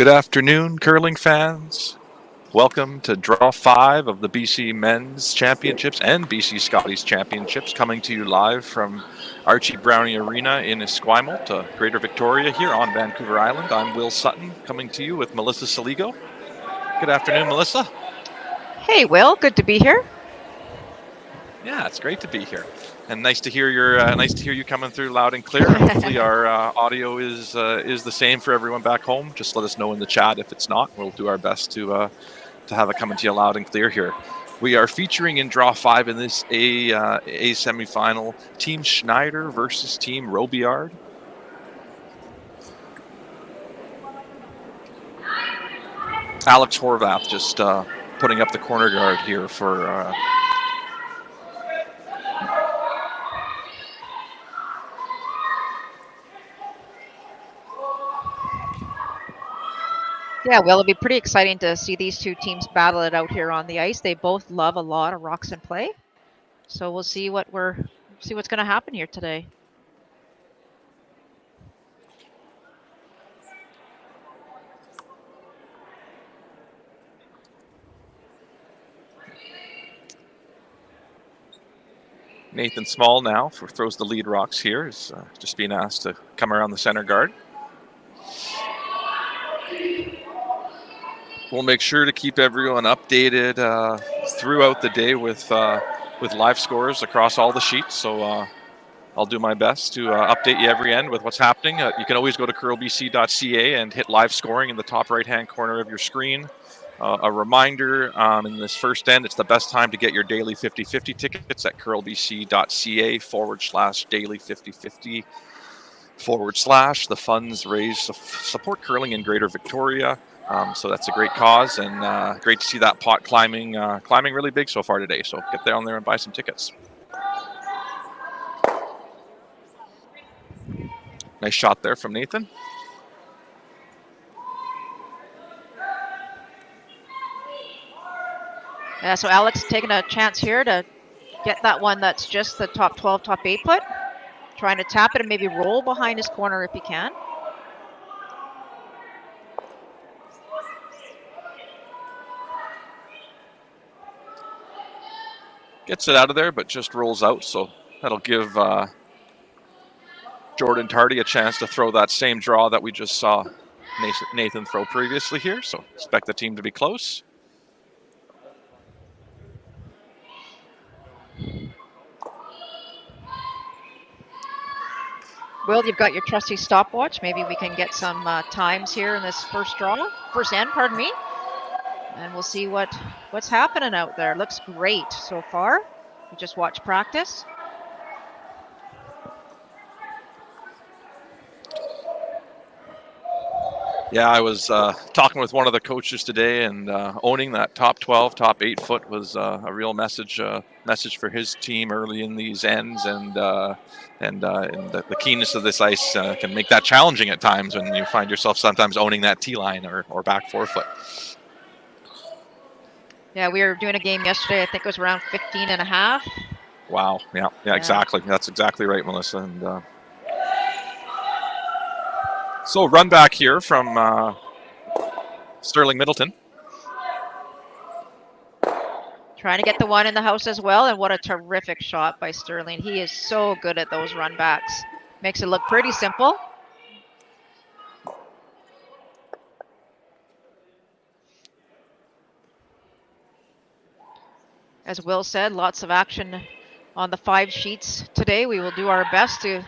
Good afternoon, curling fans. Welcome to Draw 5 of the BC Men's Championships and BC Scotties Championships, coming to you live from Archie Brownie Arena in Esquimalt, Greater Victoria, here on Vancouver Island. I'm Will Sutton, coming to you with Melissa Saligo. Good afternoon, Melissa. Hey, Will. Good to be here. Yeah, it's great to be here, and nice to hear you coming through loud and clear. And hopefully, our audio is the same for everyone back home. Just let us know in the chat if it's not. We'll do our best to have it coming to you loud and clear here. We are featuring in Draw 5 in this A semifinal, Team Schneider versus Team Robillard. Alex Horvath just putting up the corner guard here for. Yeah, well, it'll be pretty exciting to see these two teams battle it out here on the ice. They both love a lot of rocks and play, so we'll see what's going to happen here today. Nathan Small now throws the lead rocks here. Is just being asked to come around the center guard. We'll make sure to keep everyone updated throughout the day with live scores across all the sheets. So I'll do my best to update you every end with what's happening. You can always go to curlbc.ca and hit live scoring in the top right-hand corner of your screen. A reminder, in this first end, it's the best time to get your daily 50-50 tickets at curlbc.ca/daily 50-50 / the funds raised to support curling in Greater Victoria. So that's a great cause, and great to see that pot climbing really big so far today. So get down there and buy some tickets. Nice shot there from Nathan. Yeah, so Alex taking a chance here to get that one that's just the top 12, top 8 foot. Trying to tap it and maybe roll behind his corner if he can. Gets it out of there, but just rolls out. So that'll give Jordan Tardy a chance to throw that same draw that we just saw Nathan throw previously here. So expect the team to be close. Will, you've got your trusty stopwatch. Maybe we can get some times here in this first end, pardon me. And we'll see what's happening out there. Looks great so far. We just watched practice. Yeah, I was talking with one of the coaches today, and owning that top 12, top 8 foot was a real message for his team early in these ends, and the keenness of this ice can make that challenging at times when you find yourself sometimes owning that T line or back 4 foot. Yeah, we were doing a game yesterday. I think it was around 15 and a half. Wow. Yeah, exactly. That's exactly right, Melissa. And so run back here from Sterling Middleton. Trying to get the one in the house as well, and what a terrific shot by Sterling. He is so good at those run backs. Makes it look pretty simple. As Will said, lots of action on the 5 sheets today. We will do our best to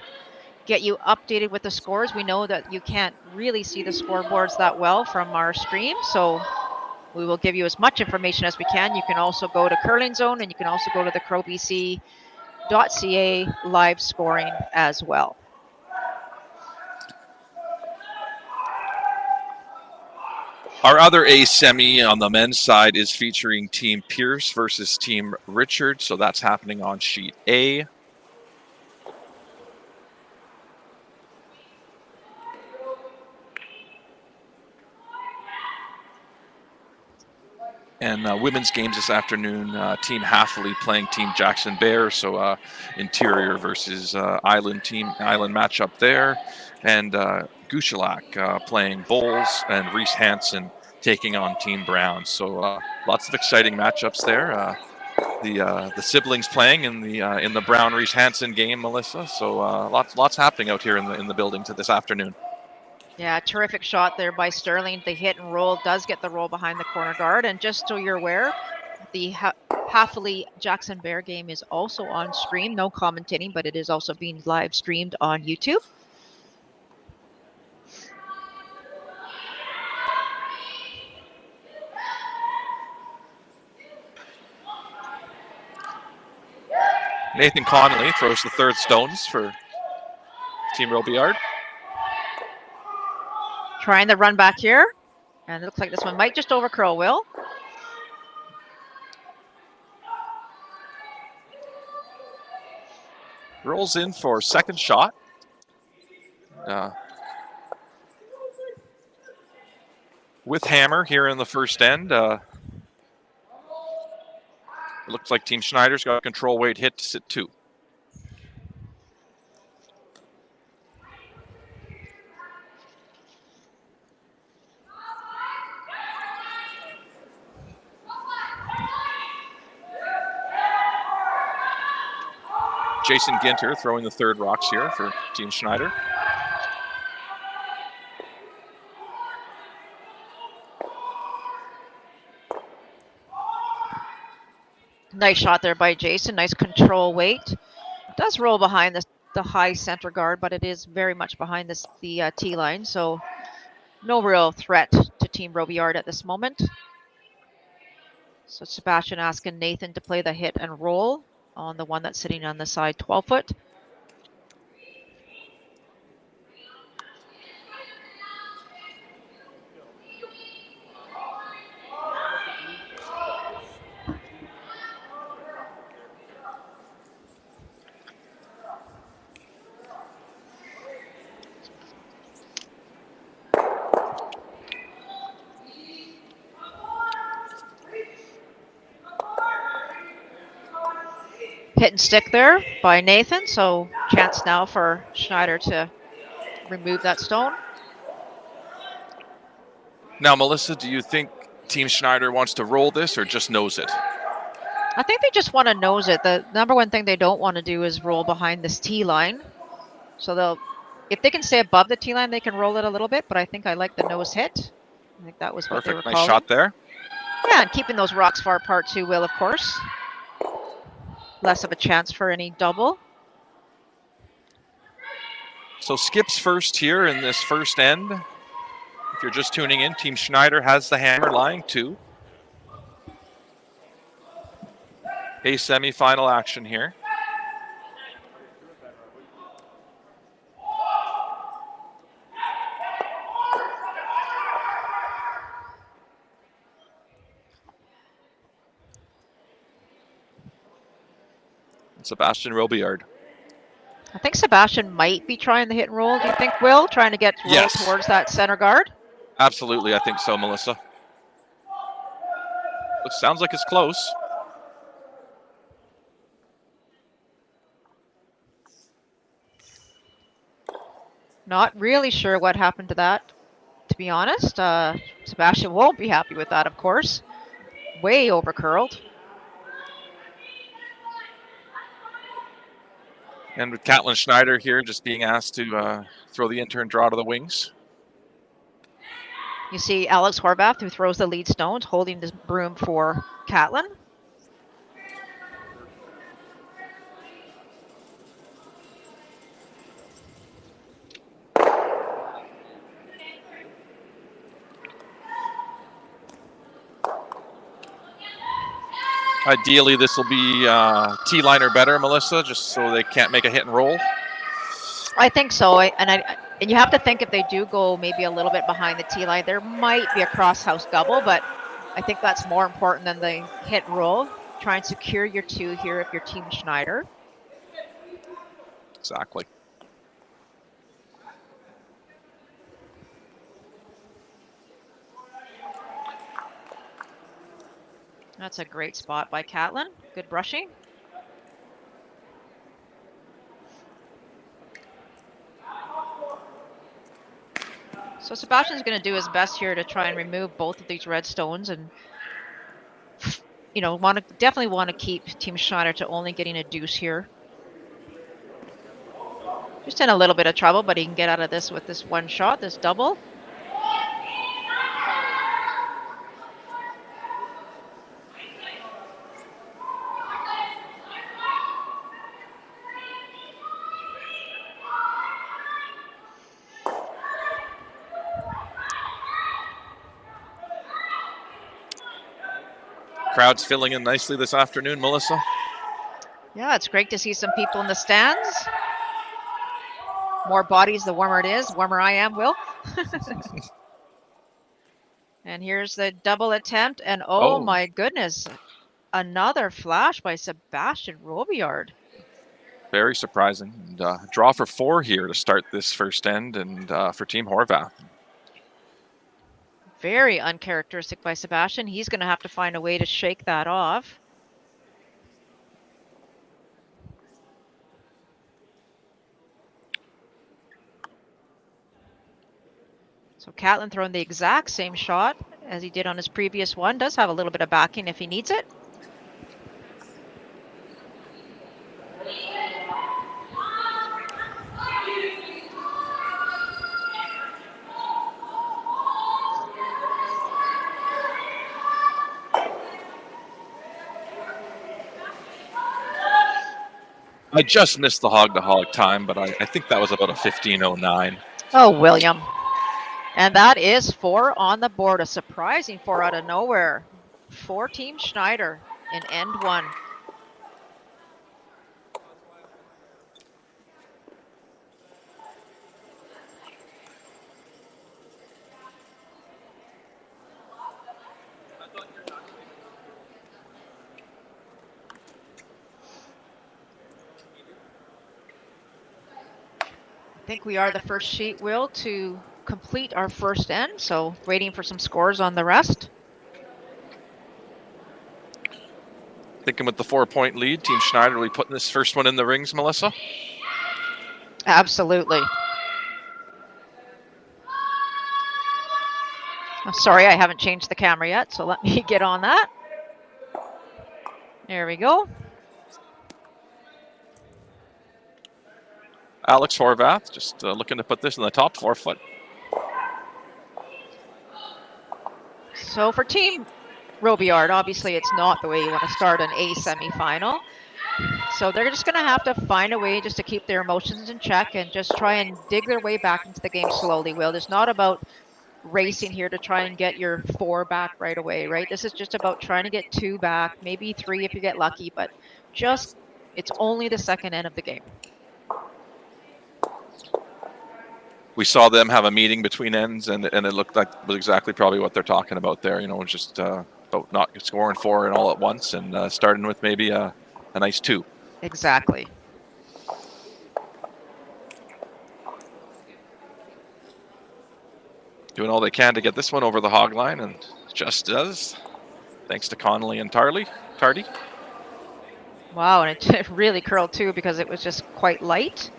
get you updated with the scores. We know that you can't really see the scoreboards that well from our stream, so we will give you as much information as we can. You can also go to Curling Zone, and you can also go to the curlbc.ca live scoring as well. Our other A semi on the men's side is featuring Team Pierce versus Team Richard, so that's happening on sheet A. And women's games this afternoon, Team Halfley playing Team Jackson Bear, so interior versus island matchup there. And Gushalak playing Bowles, and Reese Hansen taking on Team Brown. So lots of exciting matchups there. The siblings playing in the Brown Reese Hansen game, Melissa. So lots happening out here in the building this afternoon. Yeah, terrific shot there by Sterling. The hit and roll does get the roll behind the corner guard. And just so you're aware, the Halfley Jackson Bear game is also on stream. No commentating, but it is also being live streamed on YouTube. Nathan Connolly throws the third stones for Team Robillard. Trying the run back here. And it looks like this one might just overcurl, Will. Rolls in for second shot. With hammer here in the first end. It looks like Team Schneider's got a control weight hit to sit 2. Jason Ginter throwing the third rocks here for Team Schneider. Nice shot there by Jason. Nice control weight. It does roll behind the high center guard, but it is very much behind the T line. So no real threat to Team Robillard at this moment. So Sebastian asking Nathan to play the hit and roll on the one that's sitting on the side 12-foot. Hit and stick there by Nathan, so chance now for Schneider to remove that stone. Now, Melissa, do you think Team Schneider wants to roll this or just nose it? I think they just want to nose it. The number one thing they don't want to do is roll behind this T line. So if they can stay above the T line, they can roll it a little bit, but I think I like the nose hit. I think that was what they were Perfect, calling. nice shot there. Yeah, and keeping those rocks far apart too, Will, of course. Less of a chance for any double. So skips first here in this first end. If you're just tuning in, Team Schneider has the hammer lying 2. A semi-final action here. Sebastian Robillard. I think Sebastian might be trying the hit and roll. Do you think, Will? Trying to get roll towards that center guard? Absolutely, I think so, Melissa. It sounds like it's close. Not really sure what happened to that, to be honest. Sebastian won't be happy with that, of course. Way over curled. And with Caitlin Schneider here just being asked to throw the intern draw to the wings. You see Alex Horvath, who throws the lead stones, holding the broom for Caitlin. Ideally, this will be T-line or better, Melissa, just so they can't make a hit and roll. I think so, and you have to think if they do go maybe a little bit behind the T-line, there might be a cross-house double, but I think that's more important than the hit and roll. Try and secure your 2 here if you're Team Schneider. Exactly. That's a great spot by Catlin. Good brushing. So Sebastian's going to do his best here to try and remove both of these red stones, and definitely want to keep Team Schneider to only getting a deuce here. Just in a little bit of trouble, but he can get out of this with this one shot, this double. Crowd's filling in nicely this afternoon, Melissa. Yeah, it's great to see some people in the stands. More bodies, the warmer it is. Warmer I am, Will. And here's the double attempt. And oh my goodness, another flash by Sebastian Robillard. Very surprising. And, draw for 4 here to start this first end, and for Team Horvath. Very uncharacteristic by Sebastian. He's going to have to find a way to shake that off. So Catlin throwing the exact same shot as he did on his previous one. Does have a little bit of backing if he needs it. I just missed the hog-to-hog time, but I think that was about a 15:09. Oh, William. And that is 4 on the board. A surprising 4 out of nowhere for Team Schneider in end 1. I think we are the first sheet, Will, to complete our first end, so waiting for some scores on the rest. Thinking with the 4-point lead, Team Schneider will be putting this first one in the rings, Melissa? Absolutely. I'm sorry, I haven't changed the camera yet, so let me get on that. There we go. Alex Horvath just looking to put this in the top 4 foot. So for Team Robillard, obviously it's not the way you want to start an A semifinal. So they're just going to have to find a way just to keep their emotions in check and just try and dig their way back into the game slowly, Will. It's not about racing here to try and get your 4 back right away, right? This is just about trying to get 2 back, maybe 3 if you get lucky, but just, it's only the second end of the game. We saw them have a meeting between ends, and it looked like it was exactly probably what they're talking about there. You know, just about not scoring 4 and all at once, and starting with maybe a nice 2. Exactly. Doing all they can to get this one over the hog line, and just does, thanks to Connolly and Tardy. Wow, and it really curled too because it was just quite light.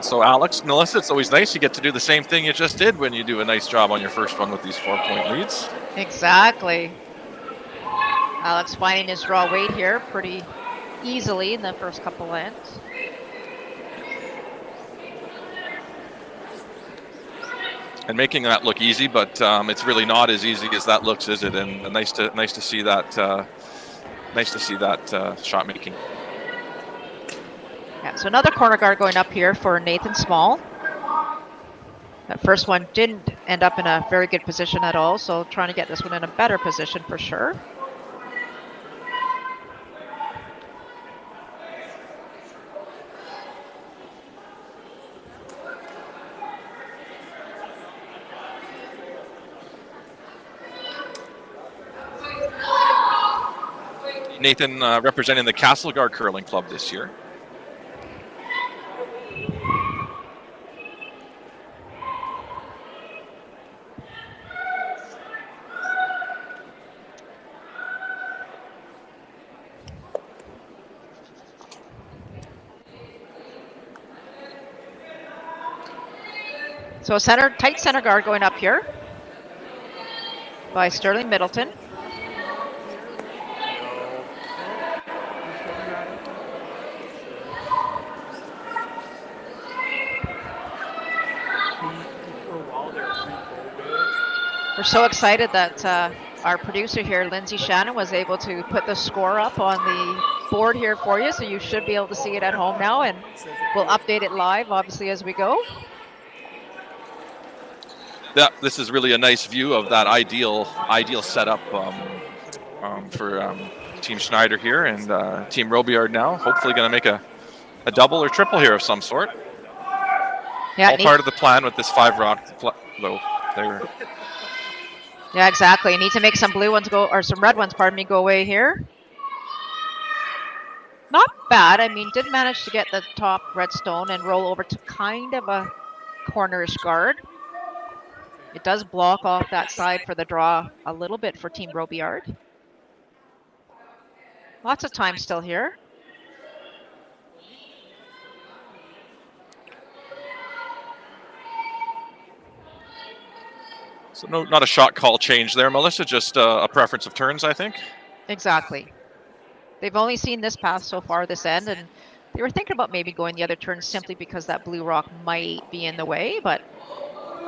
So Alex, Melissa, it's always nice you get to do the same thing you just did when you do a nice job on your first one with these 4-point leads. Exactly. Alex finding his draw weight here pretty easily in the first couple ends. And making that look easy, but it's really not as easy as that looks, is it? And nice to see that. Nice to see that shot making. Yeah, so another corner guard going up here for Nathan Small. That first one didn't end up in a very good position at all, so trying to get this one in a better position for sure. Nathan representing the Castlegar Curling Club this year. So a tight center guard going up here by Sterling Middleton. We're so excited that our producer here, Lindsay Shannon, was able to put the score up on the board here for you, so you should be able to see it at home now, and we'll update it live, obviously, as we go. This is really a nice view of that ideal setup for Team Schneider here, and Team Robillard now hopefully going to make a double or triple here of some sort. Yeah, all part of the plan with this 5-rod though. Yeah, exactly. Need to make some blue ones go, or some red ones, pardon me, go away here. Not bad. I mean, did manage to get the top red stone and roll over to kind of a cornerish guard. It does block off that side for the draw a little bit for Team Robillard. Lots of time still here. So not a shot call change there, Melissa, just a preference of turns, I think. Exactly. They've only seen this path so far, this end, and they were thinking about maybe going the other turn simply because that blue rock might be in the way, but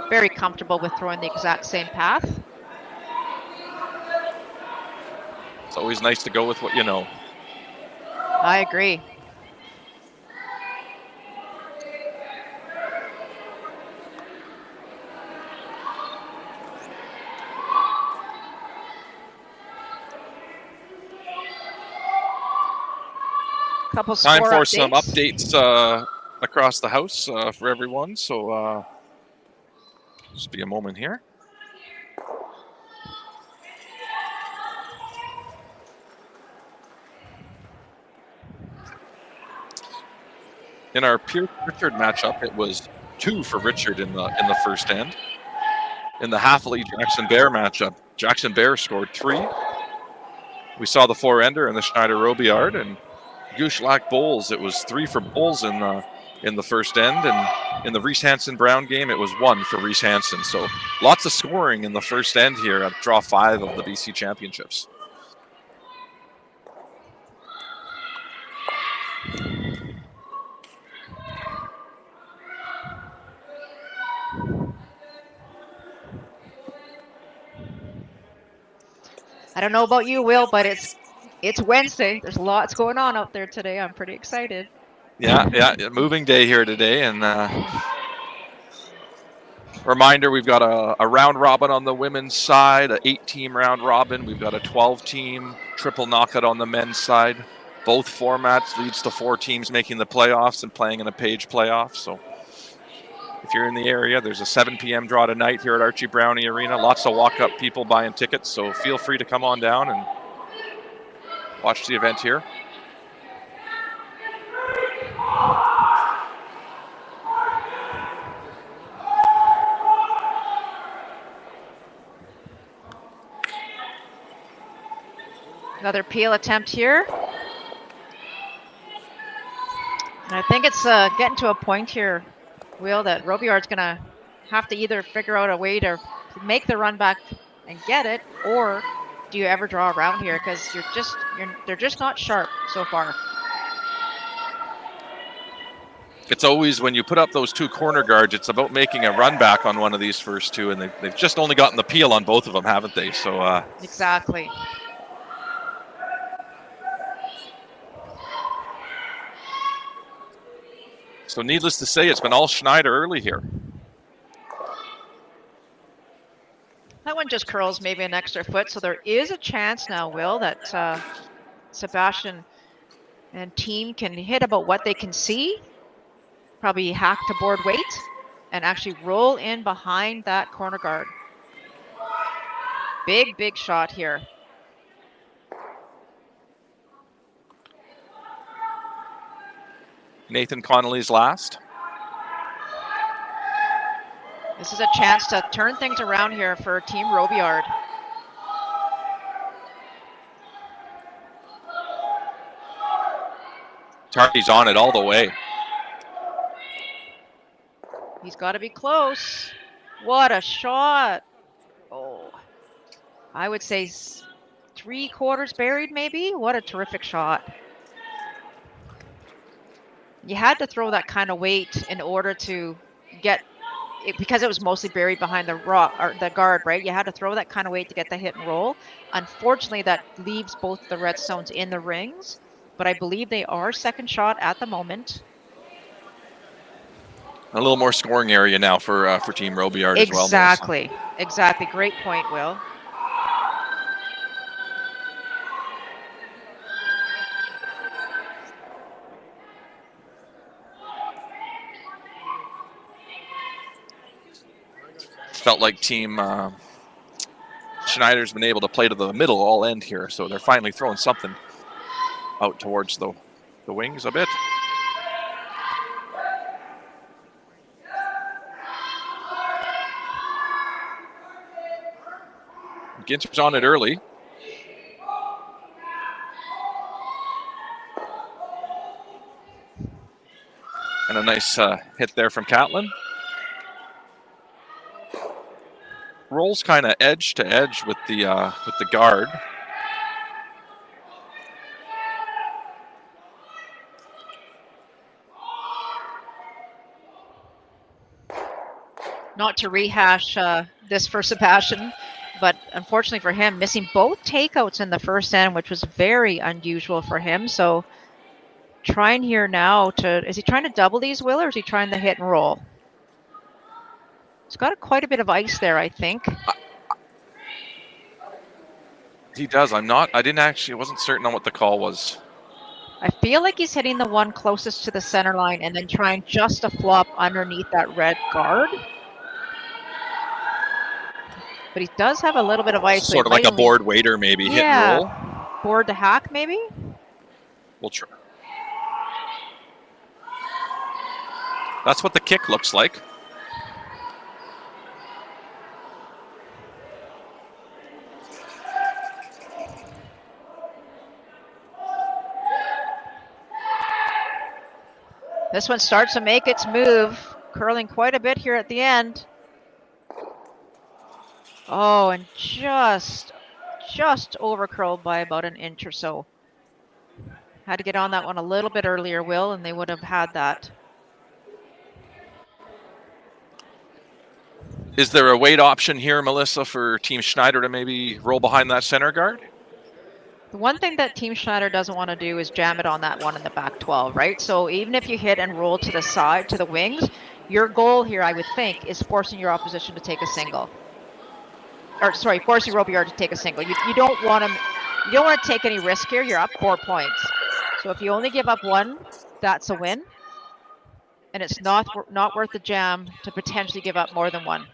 very comfortable with throwing the exact same path. It's always nice to go with what you know. I agree. Couple time for updates. some updates across the house for everyone. So just be a moment here. In our Pierce Richard matchup, it was 2 for Richard in the first end. In the Halfley Jackson Bear matchup, Jackson Bear scored 3. We saw the 4-ender in the Schneider Robillard, and Gooshlock Bowles, it was 3 for Bowles in the first end, and in the Reese Hansen Brown game, it was 1 for Reese Hansen. So lots of scoring in the first end here at draw 5 of the BC Championships. I don't know about you, Will, but it's Wednesday. There's lots going on out there today. I'm pretty excited. Yeah, moving day here today, and reminder, we've got a round robin on the women's side, an 8-team round robin. We've got a 12-team triple knockout on the men's side. Both formats leads to 4 teams making the playoffs and playing in a page playoff. So if you're in the area, there's a 7 p.m. draw tonight here at Archie Brownie Arena. Lots of walk-up people buying tickets, so feel free to come on down and watch the event here. Another peel attempt here. And I think it's getting to a point here, Will, that Robillard's going to have to either figure out a way to make the run back and get it, or do you ever draw around here? Because they're just not sharp so far. It's always, when you put up those 2 corner guards, it's about making a run back on one of these first 2, and they've just only gotten the peel on both of them, haven't they? So exactly. So needless to say, it's been all Schneider early here. That one just curls maybe an extra foot, so there is a chance now, Will, that Sebastian and team can hit about what they can see, probably hack to board weight, and actually roll in behind that corner guard. Big shot here. Nathan Connolly's last. This is a chance to turn things around here for Team Robillard. Tardy's on it all the way. He's got to be close. What a shot. Oh, I would say 3/4 buried maybe. What a terrific shot. You had to throw that kind of weight in order to get it, because it was mostly buried behind the rock or the guard, right? You had to throw that kind of weight to get the hit and roll. Unfortunately, that leaves both the red stones in the rings, but I believe they are second shot at the moment. A little more scoring area now for Team Robillard as well. Exactly. Great point, Will. Felt like Team Schneider's been able to play to the middle all end here, so they're finally throwing something out towards the wings a bit. Ginter's on it early. And a nice hit there from Catlin. Rolls kind of edge to edge with the guard. Not to rehash this for Sebastian, but unfortunately for him, missing both takeouts in the first end, which was very unusual for him. So trying here now is he trying to double these, Will, or is he trying to hit and roll? He's got quite a bit of ice there, I think. He does. I wasn't certain on what the call was. I feel like he's hitting the one closest to the center line and then trying just to flop underneath that red guard. But he does have a little bit of ice. Sort of like a board waiter, maybe. Hit and roll. Board to hack, maybe? We'll try. That's what the kick looks like. This one starts to make its move, curling quite a bit here at the end. Oh, and just over curled by about an inch or so. Had to get on that one a little bit earlier, Will, and they would have had that. Is there a weight option here, Melissa, for Team Schneider to maybe roll behind that center guard? The one thing that Team Schneider doesn't want to do is jam it on that one in the back 12, right? So even if you hit and roll to the side, to the wings, your goal here, I would think, is forcing your opposition to take a single. Or sorry, forcing Robillard to take a single. You don't want to take any risk here. You're up 4 points. So if you only give up one, that's a win. And it's not worth the jam to potentially give up more than one.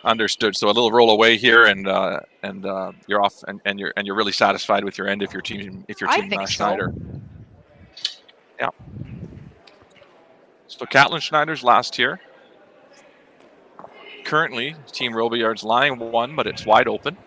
Understood. So a little roll away here, and you're off, and you're really satisfied with your end if your team Schneider. So. Yeah. So Catlin Schneider's last here. Currently, Team Robillard's line 1, but it's wide open.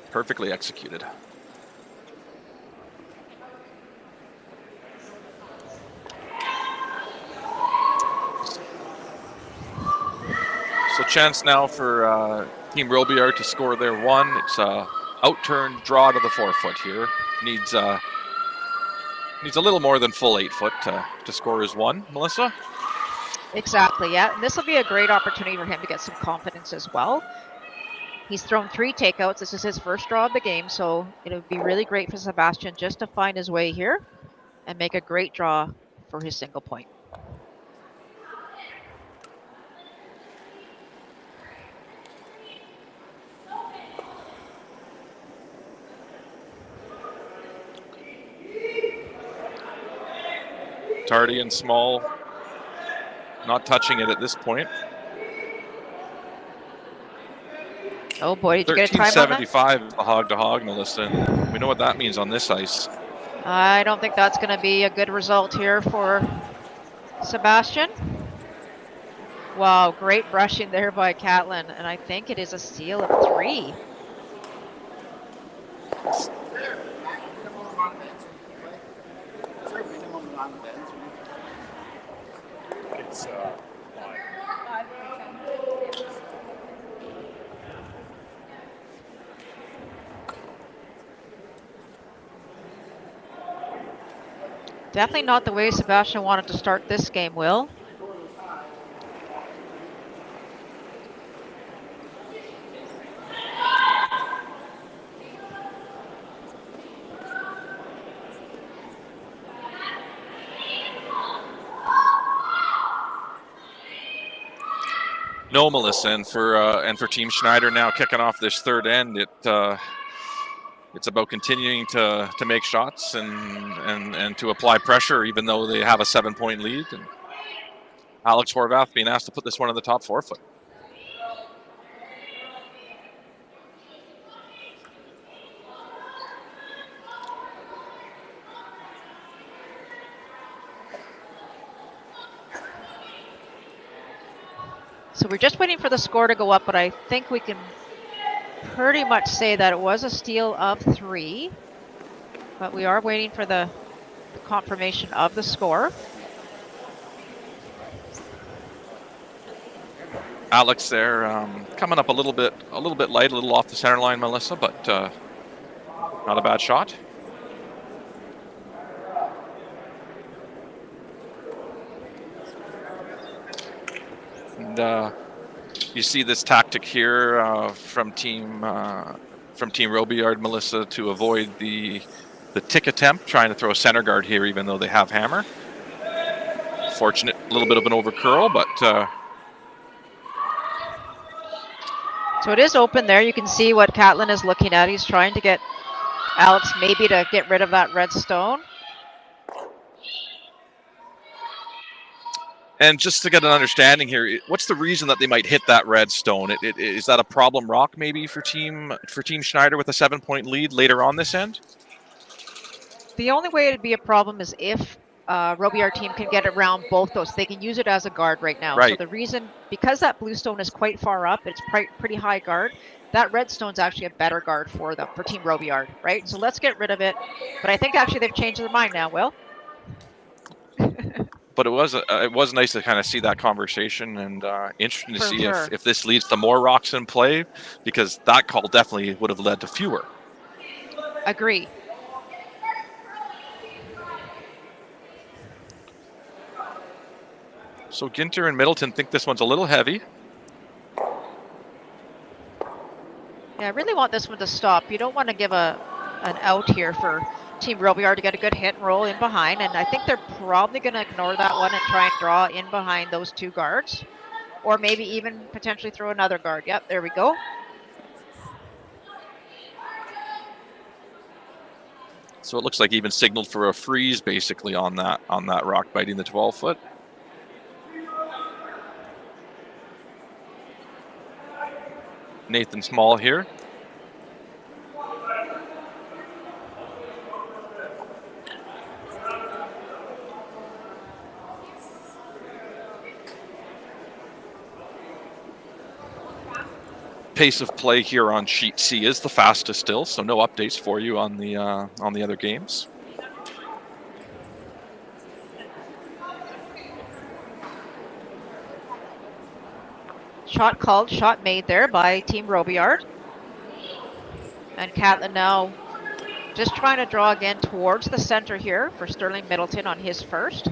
Perfectly executed. So chance now for Team Robillard to score their one. It's a out-turn draw to the 4-foot here. Needs a little more than full 8-foot to score his one. Melissa? Exactly, yeah. And this will be a great opportunity for him to get some confidence as well. He's thrown 3 takeouts. This is his first draw of the game, so it would be really great for Sebastian just to find his way here and make a great draw for his single point. Tardy and Small not touching it at this point. Oh boy, did you get a time on that? 1375 is the hog-to-hog, Melissa. And we know what that means on this ice. I don't think that's going to be a good result here for Sebastian. Wow, great brushing there by Catlin, and I think it is a steal of 3. It's definitely not the way Sebastian wanted to start this game, Will. No, Melissa, and for Team Schneider now kicking off this third end, it's about continuing to make shots and to apply pressure, even though they have a 7-point lead. And Alex Horvath being asked to put this one in the top forefoot. So we're just waiting for the score to go up, but I think we can pretty much say that it was a steal of 3. But we are waiting for the confirmation of the score. Alex there coming up a little bit light, a little off the center line, Melissa, but not a bad shot. And you see this tactic here from Team Robillard, Melissa, to avoid the tick attempt, trying to throw a center guard here, even though they have hammer. Fortunate, a little bit of an overcurl, but. So it is open there. You can see what Catlin is looking at. He's trying to get Alex maybe to get rid of that red stone. And just to get an understanding here, what's the reason that they might hit that red stone? Is that a problem rock maybe for Team Schneider with a 7-point lead later on this end? The only way it'd be a problem is if Robillard team can get around both those. They can use it as a guard right now. Right. So the reason, because that blue stone is quite far up, it's pretty high guard, that red stone's actually a better guard for them, for Team Robillard, right? So let's get rid of it. But I think actually they've changed their mind now, Will. But it was nice to kind of see that conversation, and interesting to see if this leads to more rocks in play, because that call definitely would have led to fewer. Agree. So Ginter and Middleton think this one's a little heavy. Yeah, I really want this one to stop. You don't want to give an out here for Team Robillard to get a good hit and roll in behind, and I think they're probably going to ignore that one and try and draw in behind those 2 guards, or maybe even potentially throw another guard. Yep, there we go. So it looks like he even signaled for a freeze basically on that rock biting the 12-foot. Nathan Small here. Pace of play here on sheet C is the fastest still, so no updates for you on the other games. Shot called, shot made there by Team Robillard. And Catlin now just trying to draw again towards the center here for Sterling Middleton on his first.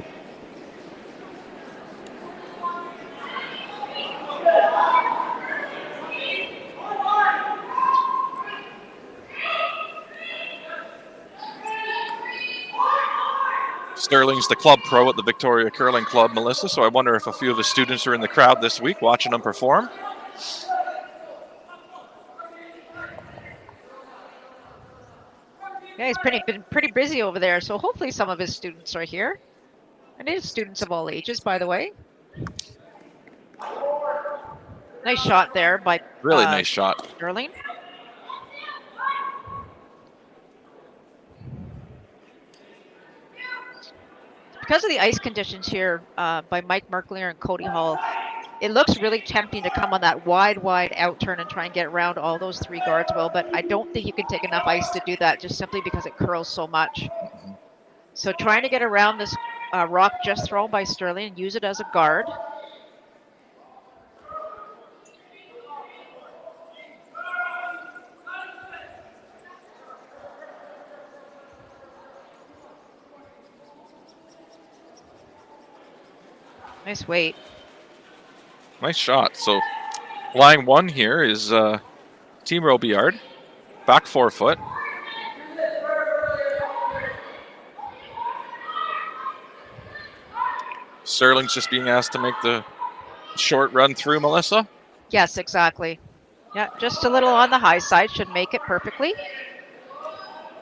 Sterling's the club pro at the Victoria Curling Club, Melissa, so I wonder if a few of his students are in the crowd this week watching him perform. Yeah, he's been pretty busy over there, so hopefully some of his students are here. And his students of all ages, by the way. Nice shot there by Really nice shot. Sterling. Because of the ice conditions here by Mike Merklier and Cody Hall, it looks really tempting to come on that wide out turn and try and get around all those three guards, Will, but I don't think you can take enough ice to do that just simply because it curls so much. So trying to get around this rock just thrown by Sterling and use it as a guard. Nice weight. Nice shot. So line one here is Team Robillard. Back 4 foot. Sterling's just being asked to make the short run through, Melissa. Yes, exactly. Yeah, just a little on the high side should make it perfectly.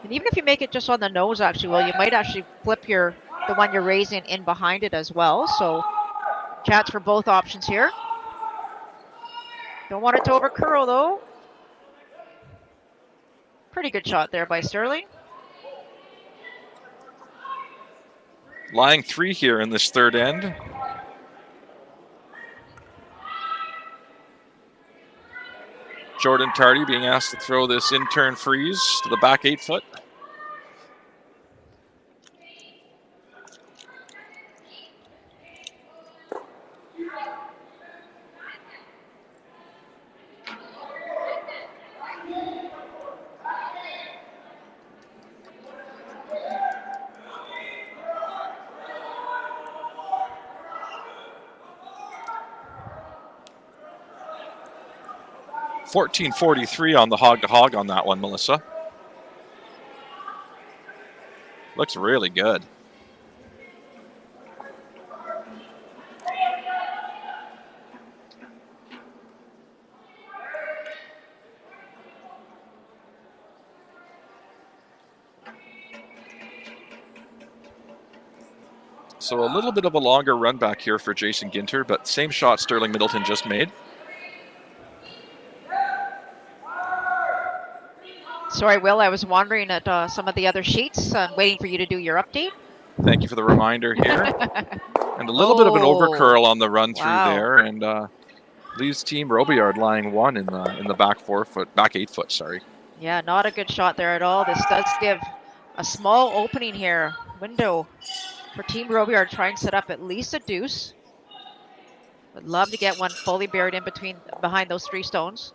And even if you make it just on the nose, actually, well, you might actually flip the one you're raising in behind it as well. So chance for both options here. Don't want it to overcurl though. Pretty good shot there by Sterling. Lying 3 here in this third end. Jordan Tardy being asked to throw this in-turn freeze to the back 8 foot. .1443 on the hog-to-hog on that one, Melissa. Looks really good. So a little bit of a longer run back here for Jason Ginter, but same shot Sterling Middleton just made. Sorry, Will, I was wandering at some of the other sheets waiting for you to do your update. Thank you for the reminder here. And a little bit of an overcurl on the run through there, and leaves Team Robillard lying 1 in the back 8 foot, sorry. Yeah, not a good shot there at all. This does give a small opening here, window for Team Robillard to try and set up at least a deuce. Would love to get one fully buried in behind those 3 stones.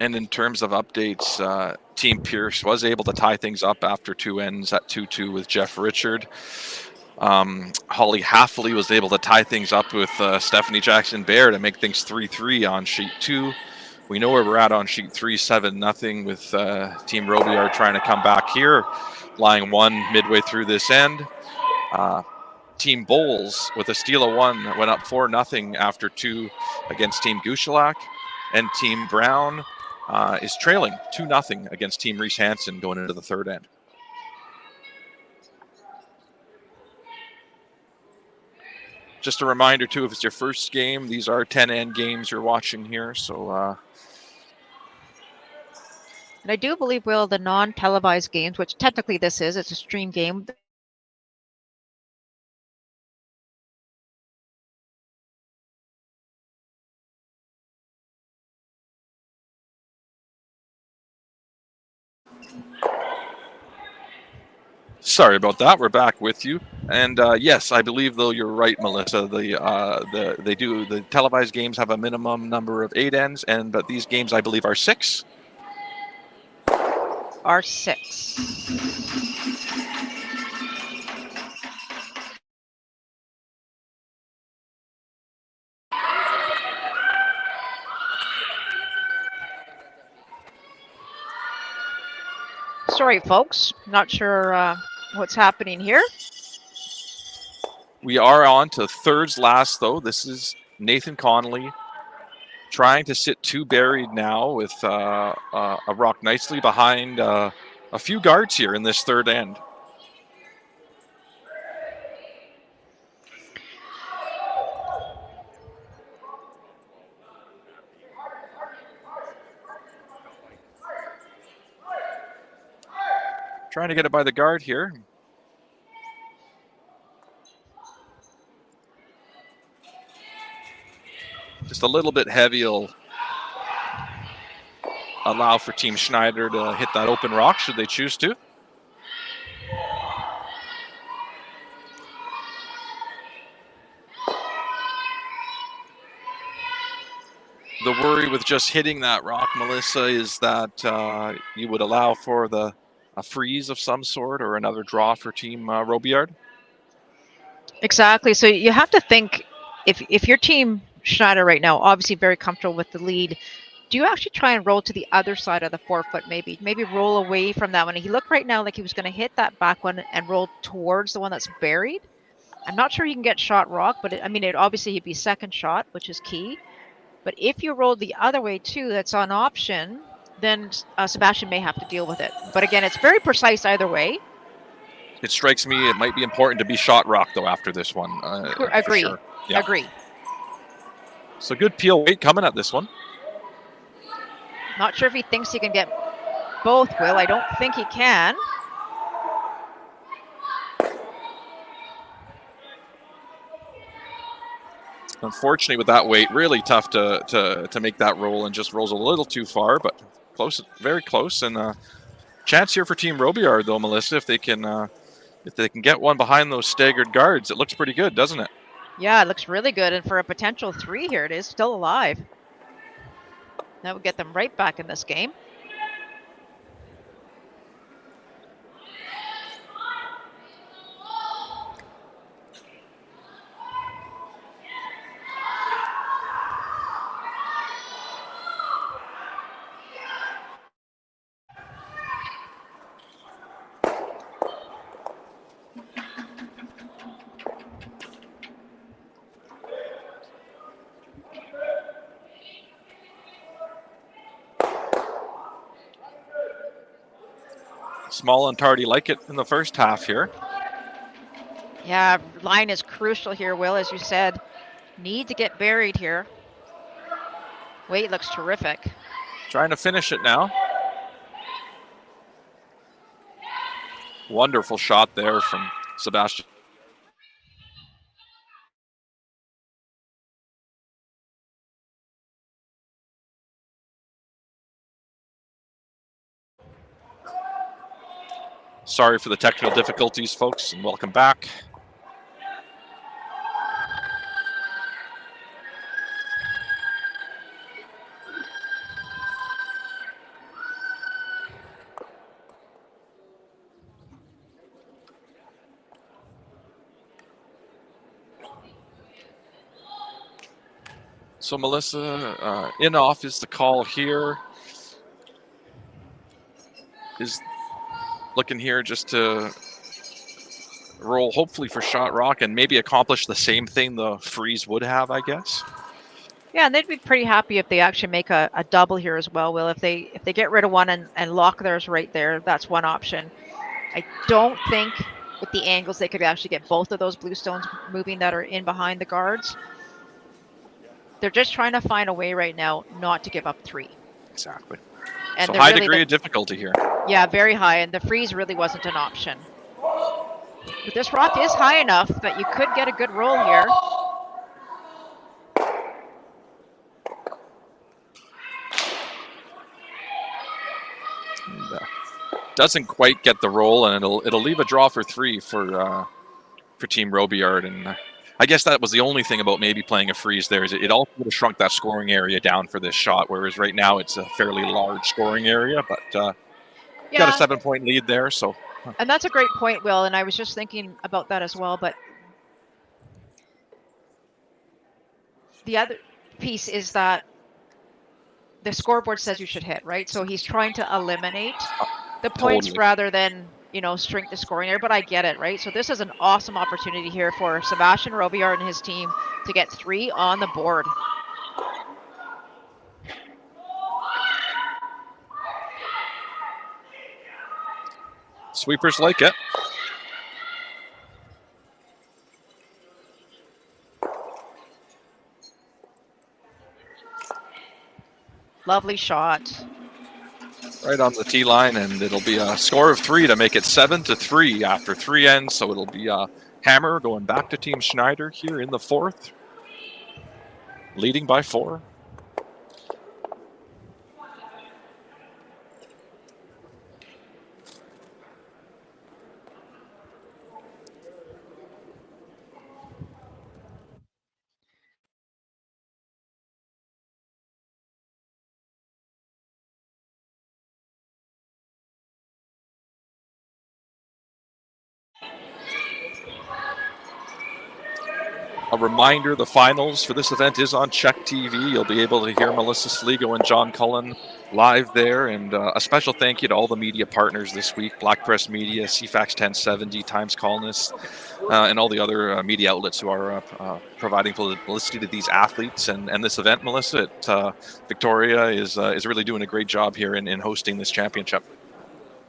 And in terms of updates, Team Pierce was able to tie things up after 2 ends at 2-2 with Jeff Richard. Holly Halfley was able to tie things up with Stephanie Jackson-Bear to make things 3-3 on sheet 2. We know where we're at on sheet 3, 7-0 with Team Robillard trying to come back here, lying 1 midway through this end. Team Bowles with a steal of 1 went up 4-0 after 2 against Team Gushalak. And Team Brown is trailing 2-0 against Team Reese Hansen going into the third end. Just a reminder, too, if it's your first game, these are 10-end games you're watching here. So, and I do believe, Will, the non-televised games, which technically this is, it's a stream game. Sorry about that. We're back with you. And yes, I believe, though, you're right, Melissa. The televised games have a minimum number of 8 ends, but these games, I believe, are 6. Are 6. Sorry, folks. Not sure what's happening here. We are on to thirds last, though. This is Nathan Connolly trying to sit two buried now with a rock nicely behind a few guards here in this third end. Trying to get it by the guard here. Just a little bit heavy will allow for Team Schneider to hit that open rock should they choose to. The worry with just hitting that rock, Melissa, is that you would allow for a freeze of some sort or another draw for Team Robillard. Exactly. So you have to think, if your team Schneider right now, obviously very comfortable with the lead, do you actually try and roll to the other side of the 4 foot, maybe roll away from that one? He looked right now like he was going to hit that back one and roll towards the one that's buried. I'm not sure you can get shot rock, but it obviously he'd be second shot, which is key. But if you roll the other way too, that's an option, then Sebastian may have to deal with it. But again, it's very precise either way. It strikes me it might be important to be shot rock, though, after this one. Agree. Sure. Yeah. Agree. So good peel weight coming at this one. Not sure if he thinks he can get both, Will. I don't think he can. Unfortunately, with that weight, really tough to make that roll, and just rolls a little too far, but close, very close. And chance here for Team Robillard, though, Melissa, if they can get one behind those staggered guards, it looks pretty good, doesn't it? Yeah, it looks really good. And for a potential 3 here, it is still alive. That would get them right back in this game. Small and Tardy like it in the first half here. Yeah, line is crucial here, Will, as you said. Need to get buried here. Weight looks terrific. Trying to finish it now. Wonderful shot there from Sebastian. Sorry for the technical difficulties, folks, and welcome back. So, Melissa, in off is the call here. Is looking here just to roll, hopefully for shot rock, and maybe accomplish the same thing the freeze would have, I guess. Yeah, and they'd be pretty happy if they actually make a double here as well, Will. If they get rid of one and lock theirs right there, that's one option. I don't think with the angles they could actually get both of those blue stones moving that are in behind the guards. They're just trying to find a way right now not to give up 3. Exactly. And so high really degree of difficulty here. Yeah, very high, and the freeze really wasn't an option. But this rock is high enough that you could get a good roll here. And, doesn't quite get the roll, and it'll leave a draw for 3 for Team Robillard. And I guess that was the only thing about maybe playing a freeze there, is it also would have shrunk that scoring area down for this shot, whereas right now it's a fairly large scoring area, but got a 7-point lead there. So, and that's a great point, Will, and I was just thinking about that as well. But the other piece is that the scoreboard says you should hit, right? So he's trying to eliminate the points Totally. rather than strength of scoring there, but I get it, right? So this is an awesome opportunity here for Sebastian Robillard and his team to get 3 on the board. Sweepers like it. Lovely shot. Right on the tee line, and it'll be a score of 3 to make it 7-3 after 3 ends. So it'll be a hammer going back to Team Schneider here in the 4th, leading by 4. A reminder, the finals for this event is on Czech TV. You'll be able to hear Melissa Sligo and John Cullen live there. And a special thank you to all the media partners this week, Black Press Media, CFAX 1070, Times Columnist, and all the other media outlets who are providing publicity to these athletes and this event. Melissa, Victoria is really doing a great job here in hosting this championship.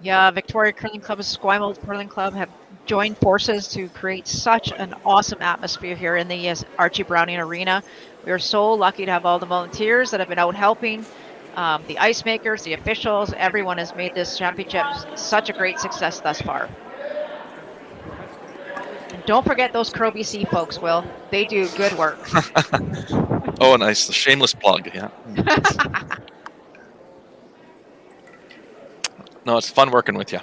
Yeah, Victoria Curling Club and Esquimalt Curling Club have joined forces to create such an awesome atmosphere here in the Archie Browning Arena. We are so lucky to have all the volunteers that have been out helping, the ice makers, the officials. Everyone has made this championship such a great success thus far. And don't forget those Crow BC folks, Will. They do good work. Oh, nice. The shameless plug, yeah. No, it's fun working with you.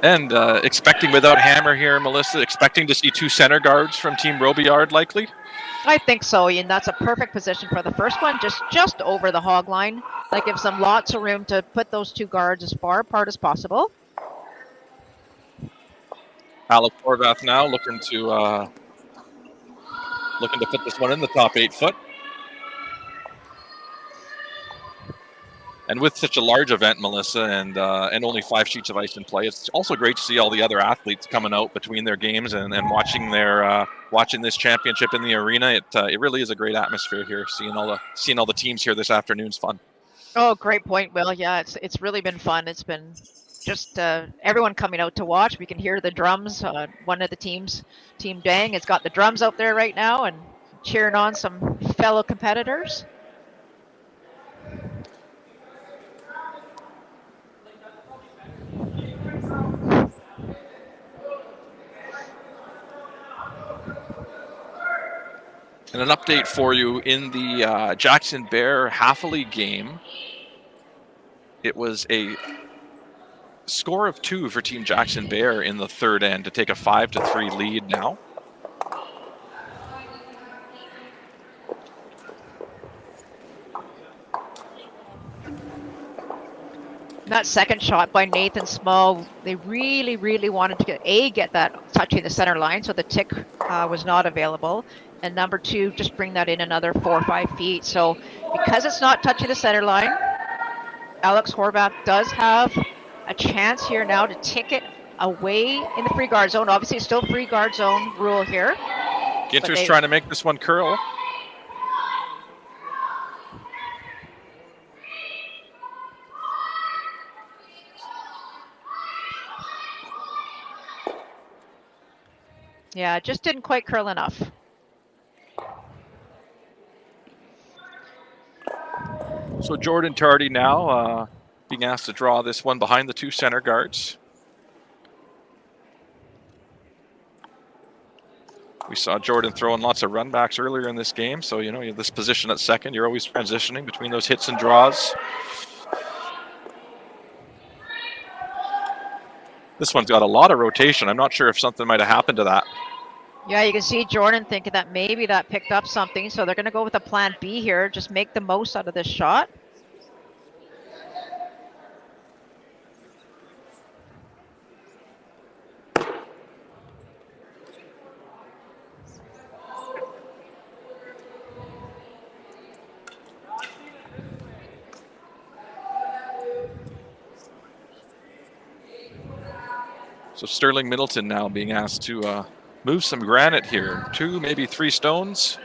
And expecting without hammer here, Melissa, expecting to see 2 center guards from Team Robillard likely? I think so, and that's a perfect position for the first one, just over the hog line. That gives them lots of room to put those 2 guards as far apart as possible. Alex Horvath now looking to put this one in the top 8 foot. And with such a large event, Melissa, and only 5 sheets of ice in play, it's also great to see all the other athletes coming out between their games and watching watching this championship in the arena. It really is a great atmosphere here. Seeing all the teams here this afternoon's fun. Oh, great point, Will. Yeah, it's really been fun. It's been just everyone coming out to watch. We can hear the drums. One of the teams, Team Dang, has got the drums out there right now and cheering on some fellow competitors. And an update for you in the Jackson Bear Half-A-League game. It was a score of 2 for Team Jackson Bear in the 3rd end to take a 5-3 lead now. That second shot by Nathan Small, they really, really wanted to get that touching the center line, so the tick was not available. And number 2, just bring that in another 4 or 5 feet. So because it's not touching the center line, Alex Horvath does have a chance here now to tick it away in the free guard zone. Obviously, it's still free guard zone rule here. Ginter's trying to make this one curl. Yeah, it just didn't quite curl enough. So Jordan Tardy now being asked to draw this one behind the 2 center guards. We saw Jordan throwing lots of runbacks earlier in this game. So, you have this position at second. You're always transitioning between those hits and draws. This one's got a lot of rotation. I'm not sure if something might have happened to that. Yeah, you can see Jordan thinking that maybe that picked up something. So they're going to go with a plan B here. Just make the most out of this shot. So Sterling Middleton now being asked to move some granite here. 2, maybe 3 stones.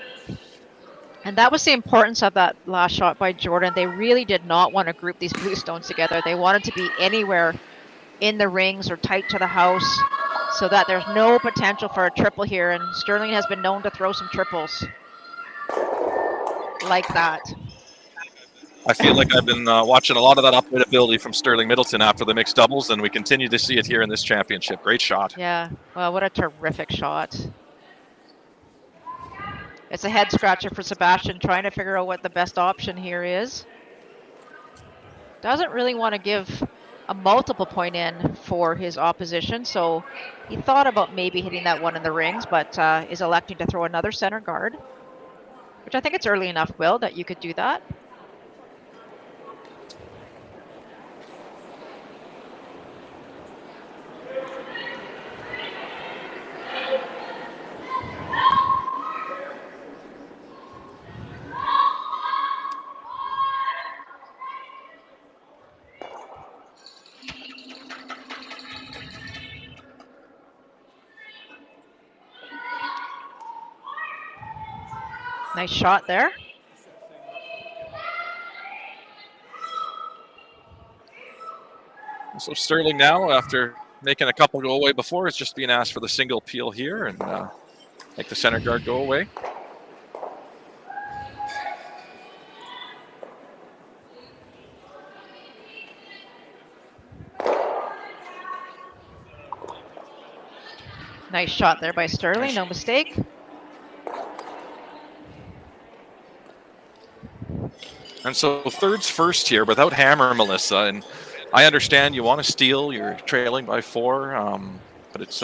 And that was the importance of that last shot by Jordan. They really did not want to group these blue stones together. They wanted to be anywhere in the rings or tight to the house so that there's no potential for a triple here. And Sterling has been known to throw some triples like that. I feel like I've been watching a lot of that upgradability from Sterling Middleton after the mixed doubles, and we continue to see it here in this championship. Great shot. Yeah, well, what a terrific shot. It's a head scratcher for Sebastian, trying to figure out what the best option here is. Doesn't really want to give a multiple point in for his opposition, so he thought about maybe hitting that one in the rings, but is electing to throw another center guard, which I think it's early enough, Will, that you could do that. Nice shot there. So Sterling now, after making a couple go away before, is just being asked for the single peel here and make the center guard go away. Nice shot there by Sterling, no mistake. And so third's first here without hammer, Melissa. And I understand you want to steal. You're trailing by 4, but it's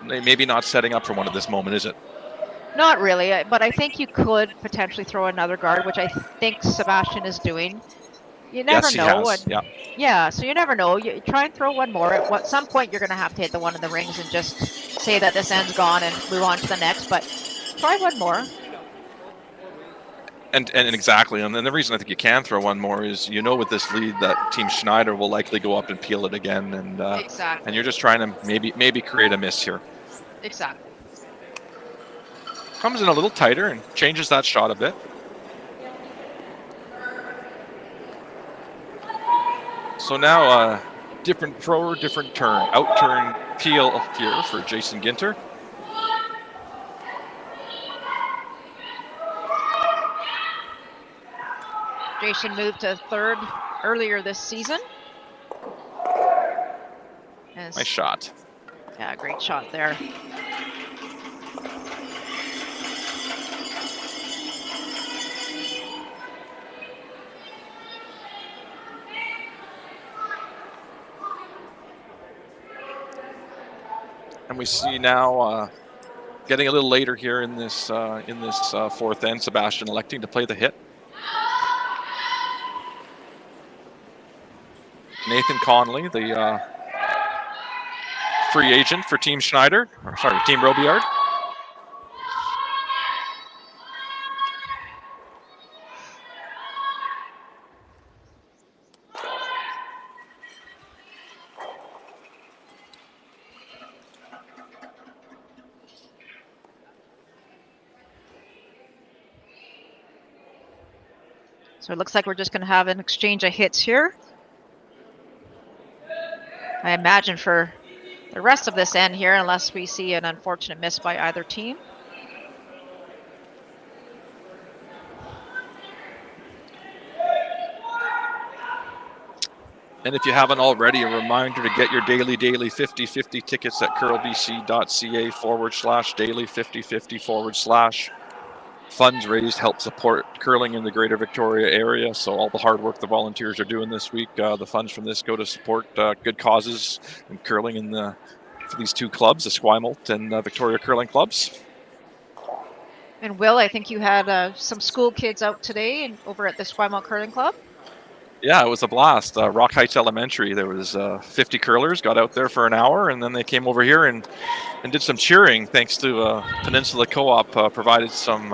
maybe not setting up for one at this moment, is it? Not really, but I think you could potentially throw another guard, which I think Sebastian is doing. You never know. Yes, he has. Yeah, so you never know. You try and throw one more. At some point, you're going to have to hit the one in the rings and just say that this end's gone and move on to the next. But try one more. And exactly, and then the reason I think you can throw one more is with this lead that Team Schneider will likely go up and peel it again, and Exactly. and you're just trying to maybe create a miss here. Exactly. Comes in a little tighter and changes that shot a bit. So now different thrower, different turn. Out turn peel here for Jason Ginter. Jason moved to third earlier this season. And Nice shot. Yeah, great shot there. And we see now, getting a little later here in this fourth end, Sebastian electing to play the hit. Nathan Conley, the free agent for Team Schneider, Team Robillard. So it looks like we're just going to have an exchange of hits here. I imagine for the rest of this end here, unless we see an unfortunate miss by either team. And if you haven't already, a reminder to get your daily 50/50 tickets at curlbc.ca/daily 50/50/ funds raised help support curling in the Greater Victoria area. So all the hard work the volunteers are doing this week, the funds from this go to support good causes in curling for these two clubs, the Esquimalt and Victoria Curling Clubs. And Will, I think you had some school kids out today over at the Esquimalt Curling Club. Yeah, it was a blast. Rock Heights Elementary, there was 50 curlers, got out there for an hour, and then they came over here and did some cheering thanks to Peninsula Co-op provided some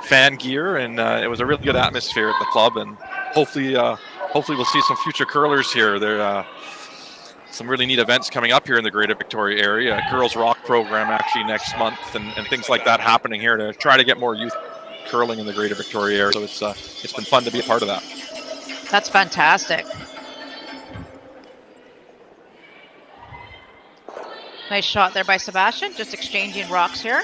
fan gear, and it was a really good atmosphere at the club, and hopefully hopefully we'll see some future curlers here. There some really neat events coming up here in the Greater Victoria area. A Girls Rock program actually next month, and things like that happening here to try to get more youth curling in the Greater Victoria area. So it's been fun to be a part of that. That's fantastic. Nice shot there by Sebastian, just exchanging rocks here.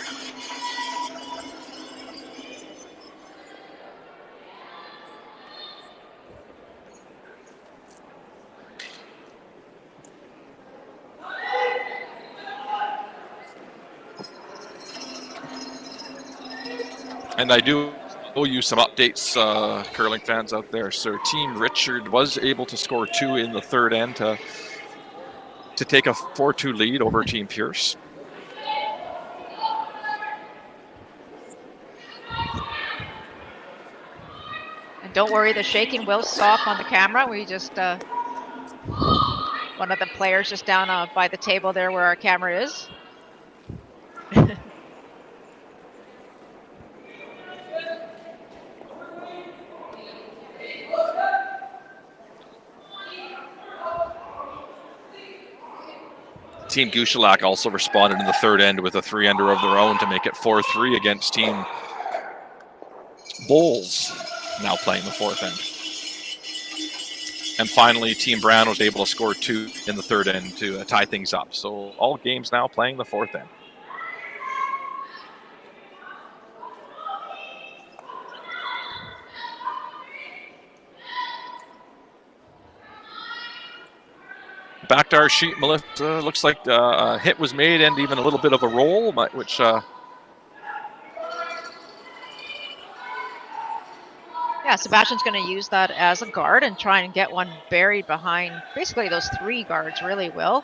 And I do owe you some updates, curling fans out there. So Team Richard was able to score 2 in the third end to take a 4-2 lead over Team Pierce. And don't worry, the shaking will stop on the camera. We just, one of the players just down by the table there where our camera is. Team Gushalak also responded in the third end with a 3-ender of their own to make it 4-3 against Team Bowles, now playing the fourth end. And finally, Team Brown was able to score 2 in the third end to tie things up. So all games now playing the fourth end. Back to our sheet, Melissa. Looks like a hit was made and even a little bit of a roll, which yeah, Sebastian's going to use that as a guard and try and get one buried behind basically those 3 guards really will.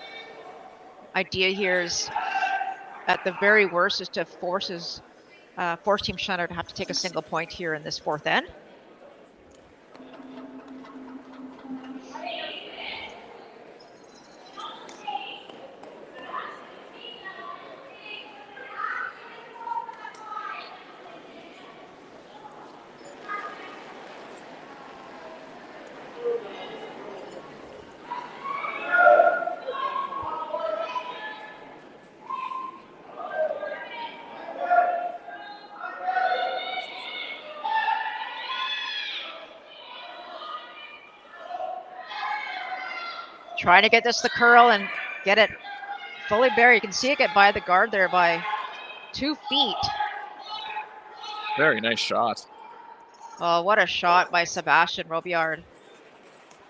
Idea here is, at the very worst, is to force Team Schneider to have to take a single point here in this fourth end. Trying to get this to curl and get it fully buried. You can see it get by the guard there by 2 feet. very nice shot. Oh, what a shot by Sebastian Robillard.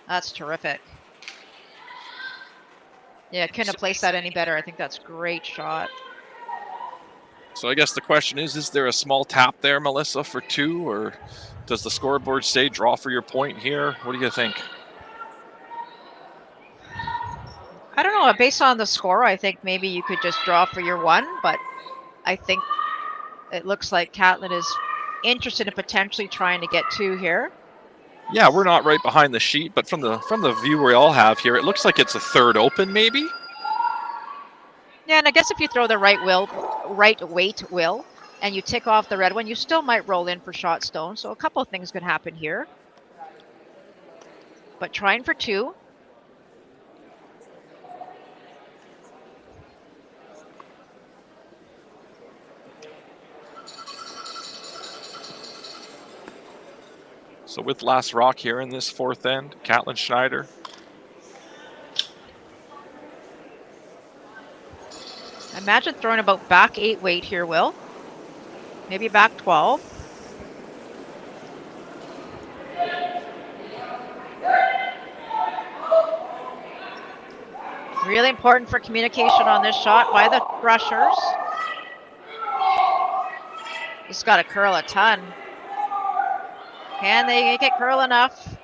That's terrific. Yeah, couldn't have placed that any better. I think that's a great shot. So I guess the question is there a small tap there, Melissa, for 2? Or does the scoreboard say draw for your point here? What do you think? I don't know. Based on the score, I think maybe you could just draw for your 1. But I think it looks like Catlin is interested in potentially trying to get 2 here. Yeah, we're not right behind the sheet, but from the view we all have here, it looks like it's a third open, maybe. Yeah, and I guess if you throw the right weight will, and you tick off the red one, you still might roll in for shot stone. So a couple of things could happen here. But trying for 2. So with last rock here in this fourth end, Catlin Schneider. Imagine throwing about back 8 weight here, Will. Maybe back 12. Really important for communication on this shot by the rushers. Just got to curl a ton. Can they make it curl enough?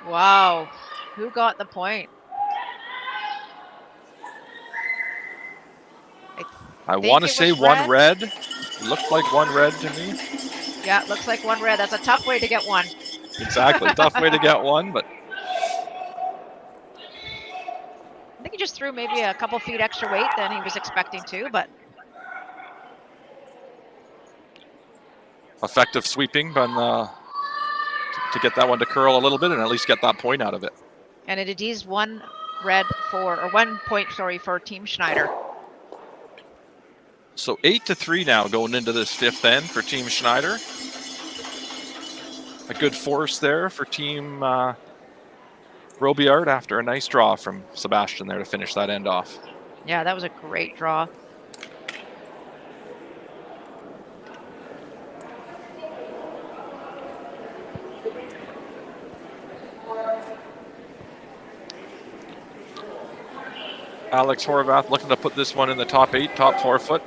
Wow. Who got the point? I want to say 1 red. It looked like 1 red to me. Yeah, it looks like 1 red. That's a tough way to get 1. Exactly. Tough way to get 1, but I think he just threw maybe a couple feet extra weight than he was expecting to, but effective sweeping, but to get that one to curl a little bit and at least get that point out of it. And it is one point, sorry, for Team Schneider. So 8-3 now going into this fifth end for Team Schneider. A good force there for Team Robillard after a nice draw from Sebastian there to finish that end off. Yeah, that was a great draw. Alex Horvath looking to put this one in the top 8, top 4 foot.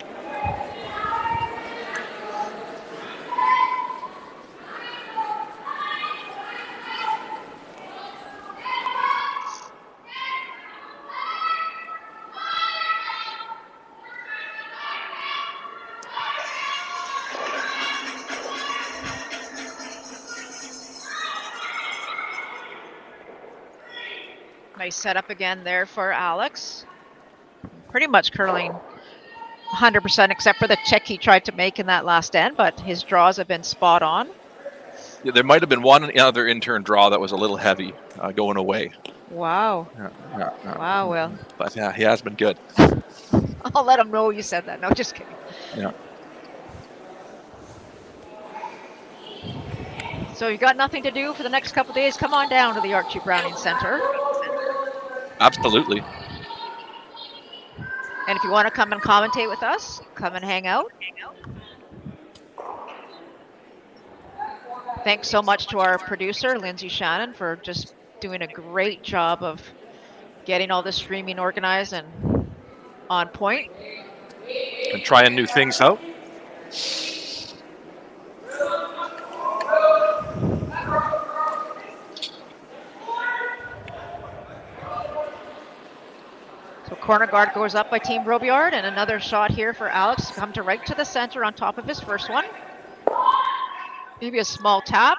Nice setup again there for Alex. Pretty much curling 100% except for the check he tried to make in that last end, but his draws have been spot on. Yeah, there might have been one other intern draw that was a little heavy going away. Wow. Yeah. Wow, Will. But yeah, he has been good. I'll let him know you said that. No, just kidding. Yeah. So you got nothing to do for the next couple of days? Come on down to the Archie Browning Center. Absolutely. And if you want to come and commentate with us, come and hang out. Thanks so much to our producer, Lindsay Shannon, for just doing a great job of getting all this streaming organized and on point. And trying new things out. So corner guard goes up by Team Robillard, and another shot here for Alex to come to right to the center on top of his first one. Maybe a small tap,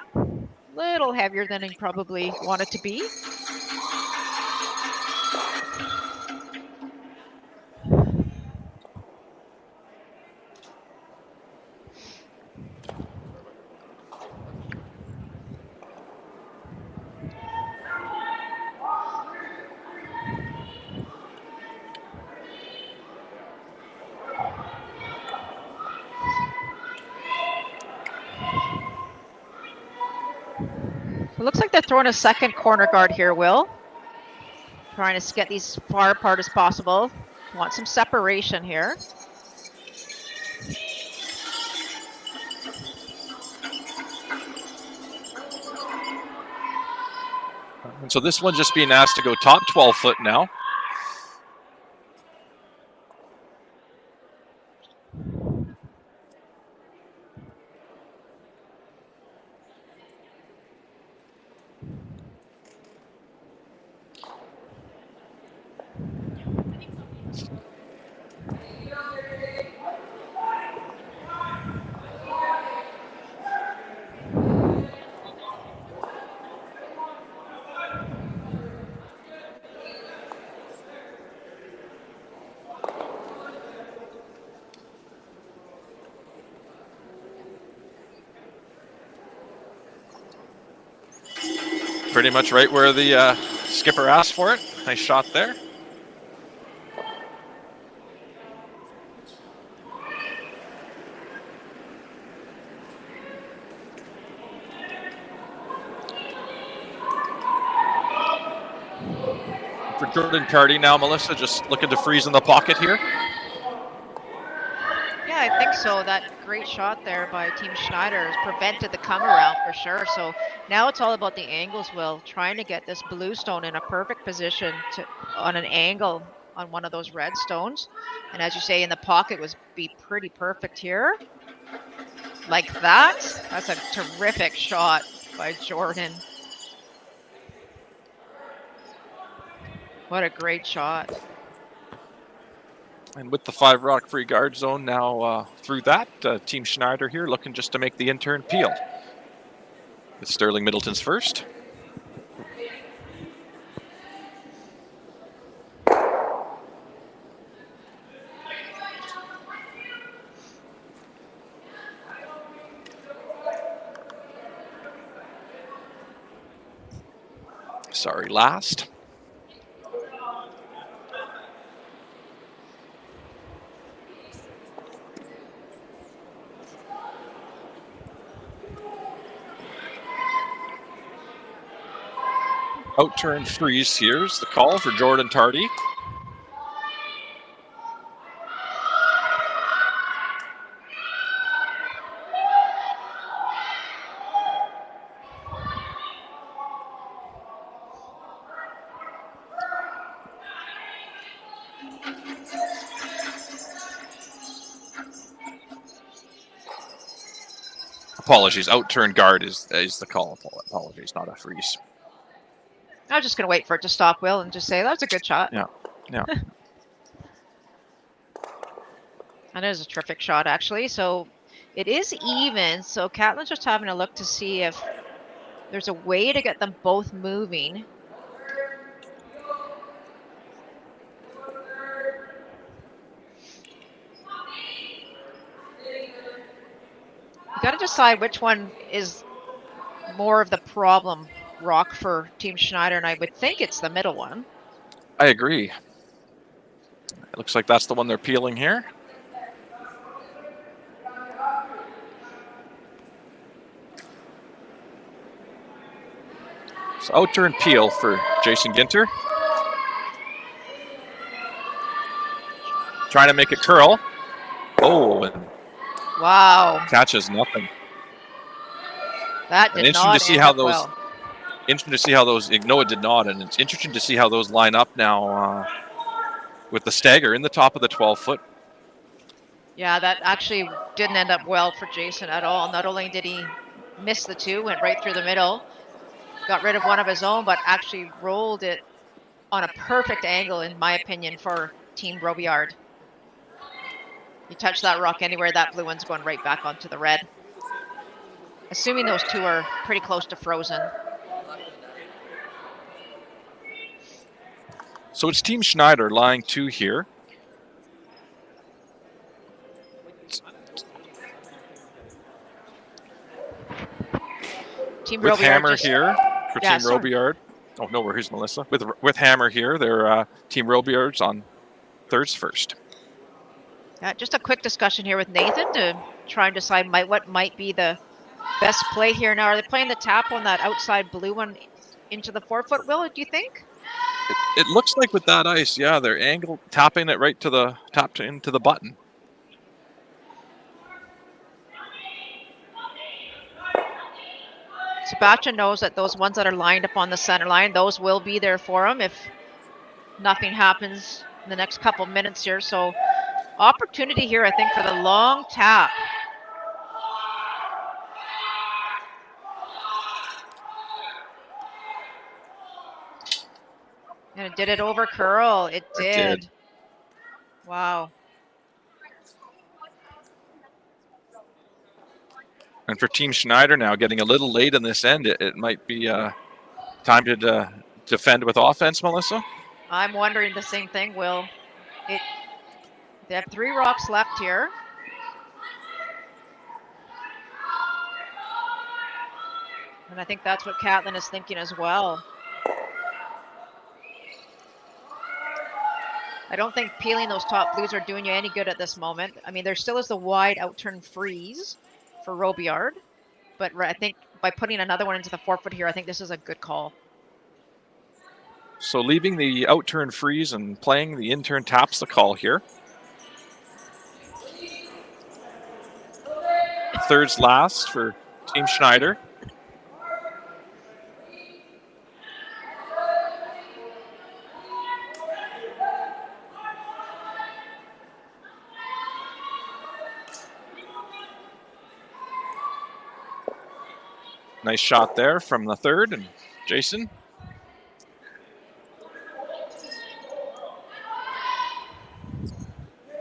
little heavier than he probably wanted to be. It looks like they're throwing a second corner guard here, Will. Trying to get these far apart as possible. Want some separation here. And so this one's just being asked to go top 12 foot now. Pretty much right where the skipper asked for it. Nice shot there. For Jordan Cardy now, Melissa, just looking to freeze in the pocket here. Yeah, I think so. That great shot there by Team Schneider has prevented the come around for sure. So now it's all about the angles, Will. Trying to get this blue stone in a perfect position on an angle on one of those red stones. And as you say, in the pocket would be pretty perfect here. Like that. That's a terrific shot by Jordan. What a great shot. And with the 5 rock free guard zone now through that, Team Schneider here looking just to make the intern peel. With Sterling Middleton's first. Sorry, last. Out-turn freeze. Here's the call for Jordan Tardy. Apologies, out-turn guard is the call. Apologies, not a freeze. I was just going to wait for it to stop, Will, and just say that was a good shot. Yeah. That is a terrific shot, actually. So it is even. So Catlin's just having a look to see if there's a way to get them both moving. You got to decide which one is more of the problem rock for Team Schneider, and I would think it's the middle one. I agree. It looks like that's the one they're peeling here. So out-turn peel for Jason Ginter. Trying to make it curl. Oh, and Wow. catches nothing. That did interesting not to see end how up those. well. Interesting to see how those. No, it did not, and it's interesting to see how those line up now with the stagger in the top of the 12-foot. Yeah, that actually didn't end up well for Jason at all. Not only did he miss the two, went right through the middle, got rid of one of his own, but actually rolled it on a perfect angle, in my opinion, for Team Robillard. You touch that rock anywhere, that blue one's going right back onto the red. Assuming those two are pretty close to frozen. So it's Team Schneider lying 2 here. Team With Robillard Hammer just, here for Yeah, Team sorry. Robillard. Oh, no, here's Melissa. With Hammer here, they're Team Robillard's on thirds first. Yeah, just a quick discussion here with Nathan to try and decide what might be the best play here. Now, are they playing the tap on that outside blue one into the 4-foot, Will, do you think? It looks like with that ice, yeah, they're angled, tapping it right to into the button. Sebastian knows that those ones that are lined up on the center line, those will be there for him if nothing happens in the next couple minutes here. So opportunity here, I think, for the long tap. And did it over curl? It did. Wow. And for Team Schneider now, getting a little late in this end, it might be time to defend with offense, Melissa. I'm wondering the same thing, Will. They have 3 rocks left here. And I think that's what Catlin is thinking as well. I don't think peeling those top blues are doing you any good at this moment. I mean, there still is the wide out-turn freeze for Robillard. But I think by putting another one into the 4-foot here, I think this is a good call. So leaving the out-turn freeze and playing the in-turn taps the call here. Thirds last for Team Schneider. Nice shot there from the third, and Jason.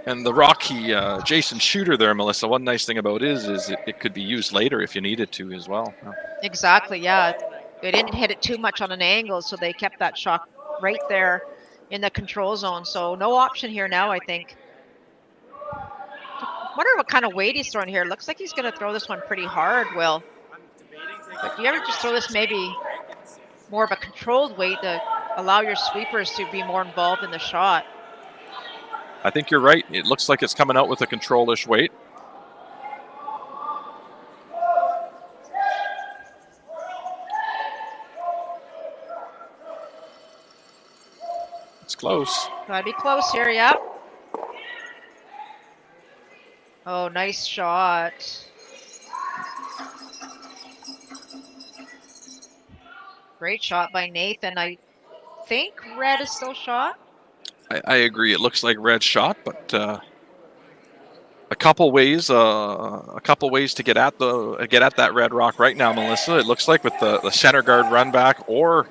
And the rocky Jason shooter there, Melissa, one nice thing about it is it could be used later if you needed to as well. Exactly, yeah. They didn't hit it too much on an angle, so they kept that shot right there in the control zone. So no option here now, I think. Wonder what kind of weight he's throwing here. Looks like he's going to throw this one pretty hard, Will. But do you ever just throw this maybe more of a controlled weight to allow your sweepers to be more involved in the shot. I think you're right. It looks like it's coming out with a control-ish weight. It's close. Gotta be close here, yeah. Oh, nice shot. Great shot by Nathan. I think red is still shot. I agree. It looks like red shot, but a couple ways to get at that red rock right now, Melissa. It looks like with the center guard run back or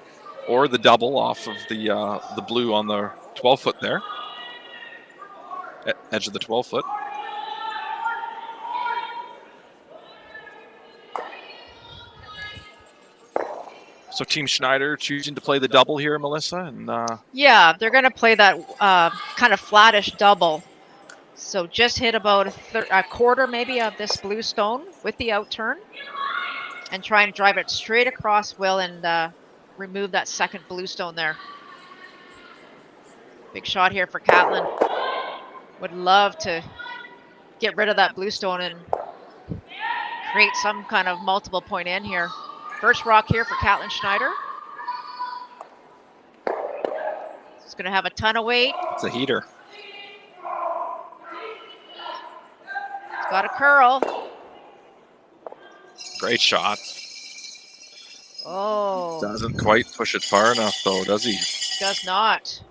the double off of the blue on the 12-foot there, edge of the 12-foot. So Team Schneider choosing to play the double here, Melissa, and yeah, they're going to play that kind of flattish double. So just hit about a quarter maybe of this blue stone with the out turn and try and drive it straight across Will and remove that second blue stone there. Big shot here for Catlin. Would love to get rid of that blue stone and create some kind of multiple point in here. First rock here for Catlin Schneider. It's going to have a ton of weight. it's a heater. It's got a curl. Great shot. Oh. Doesn't quite push it far enough, though, does he? Does not.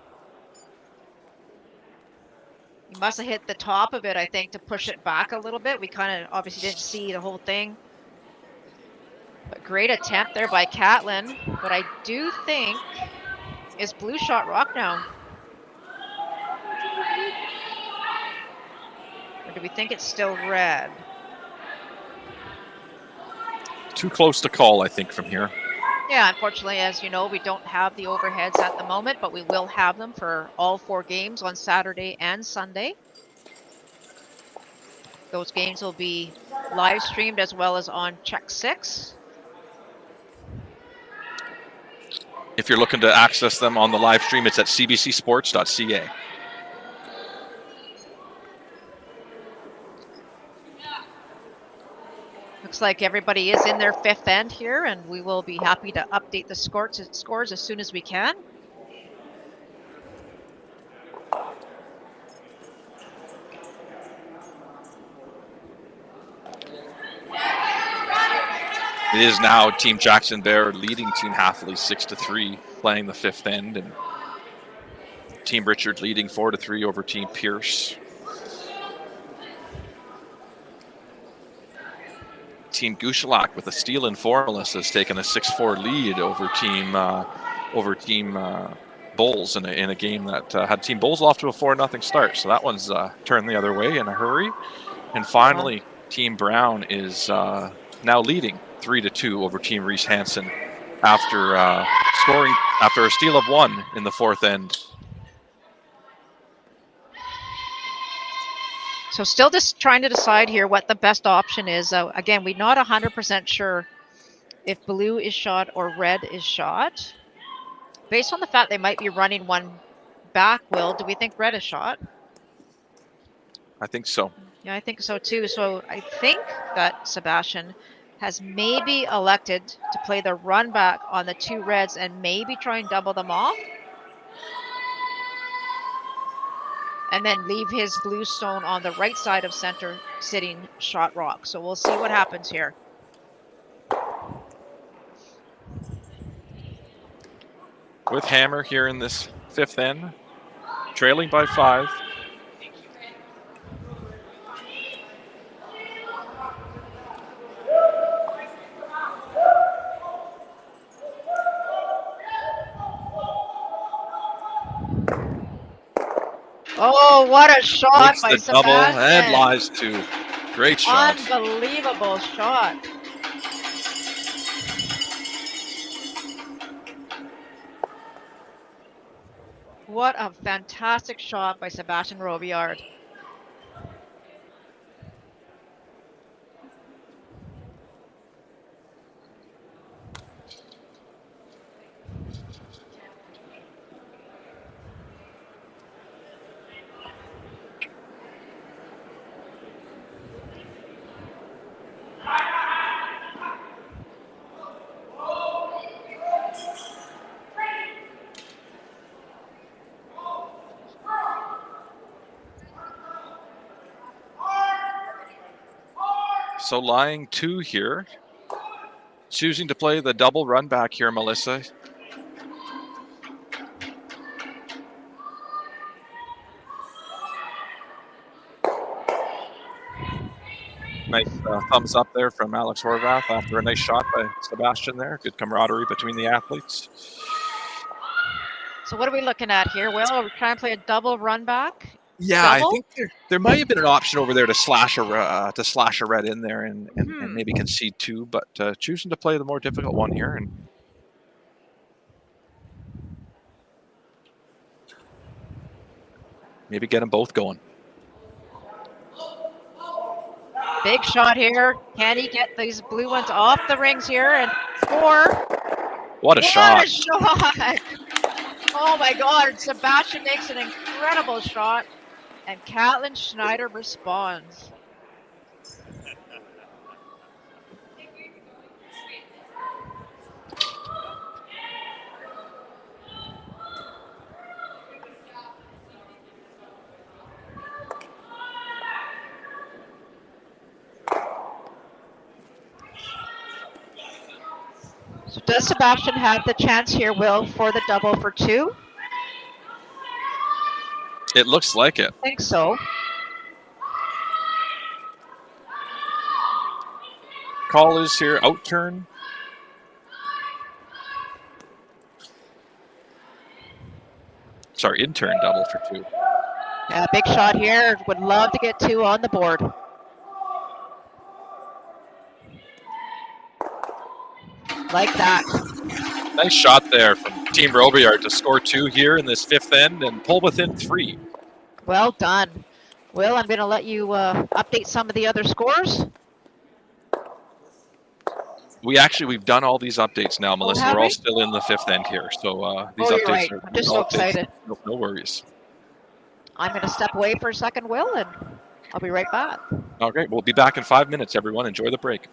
He must have hit the top of it, I think, to push it back a little bit. We kind of obviously didn't see the whole thing. But great attempt there by Catlin. But I do think is blue shot rock now. Or do we think it's still red? Too close to call, I think, from here. Yeah, unfortunately, as you know, we don't have the overheads at the moment, but we will have them for all 4 games on Saturday and Sunday. Those games will be live streamed as well as on Check 6. If you're looking to access them on the live stream, it's at cbcsports.ca. Looks like everybody is in their 5th end here, and we will be happy to update the scores as soon as we can. It is now Team Jackson Bear leading Team Halfley 6-3, playing the 5th end, and Team Richard leading 4-3 over Team Pierce. Team Gushalak with a steal in 4, Melissa, has taken a 6-4 lead over Team Bulls in a game that had Team Bulls off to a 4-0 start. So that one's turned the other way in a hurry. And finally, Team Brown is now leading 3-2 over Team Reese Hansen after scoring after a steal of 1 in the 4th end. So still just trying to decide here what the best option is. Again, we're not 100% sure if blue is shot or red is shot. Based on the fact they might be running one back, Will, do we think red is shot? I think so. Yeah, I think so too. So I think that Sebastian has maybe elected to play the run back on the 2 reds and maybe try and double them off. And then leave his blue stone on the right side of center sitting shot rock. So we'll see what happens here. With Hammer here in this 5th end, trailing by 5. Oh, what a shot Makes by the double Sebastian. and lies to. Great shot. Unbelievable shot. What a fantastic shot by Sebastian Robillard. So lying 2 here. Choosing to play the double run back here, Melissa. Nice thumbs up there from Alex Horvath after a nice shot by Sebastian there. Good camaraderie between the athletes. So what are we looking at here, Will? Are we trying to play a double run back? Yeah, Double? I think there might have been an option over there to slash a red in there and maybe concede 2, but choosing to play the more difficult one here and maybe get them both going. Big shot here. Can he get these blue ones off the rings here and score? What a shot. What a shot! Oh my God, Sebastian makes an incredible shot and Caitlin Schneider responds. So does Sebastian have the chance here, Will, for the double for 2? It looks like it. I think so. Call is here, out turn. Sorry, in turn double for 2. Yeah, big shot here. Would love to get 2 on the board. Like that. Nice shot there from Team Robillard to score 2 here in this 5th end and pull within 3. Well done. Will, I'm going to let you update some of the other scores. We've done all these updates now, Melissa. have We're all we? still in the 5th end here, so these You're updates right. are I'm just so updates. excited. No worries. I'm going to step away for a second, Will, and I'll be right back. Okay, we'll be back in 5 minutes, everyone. Enjoy the break.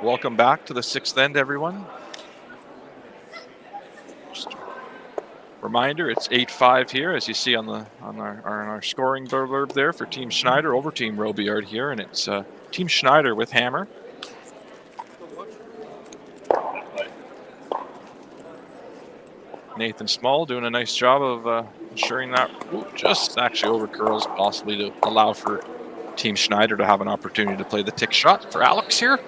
Welcome back to the sixth end, everyone. Just a reminder, it's 8-5 here, as you see on our scoring blurb there for Team Schneider over Team Robillard here, and it's Team Schneider with hammer. Nathan Small doing a nice job of ensuring that just actually over curls, possibly to allow for Team Schneider to have an opportunity to play the tick shot for Alex here.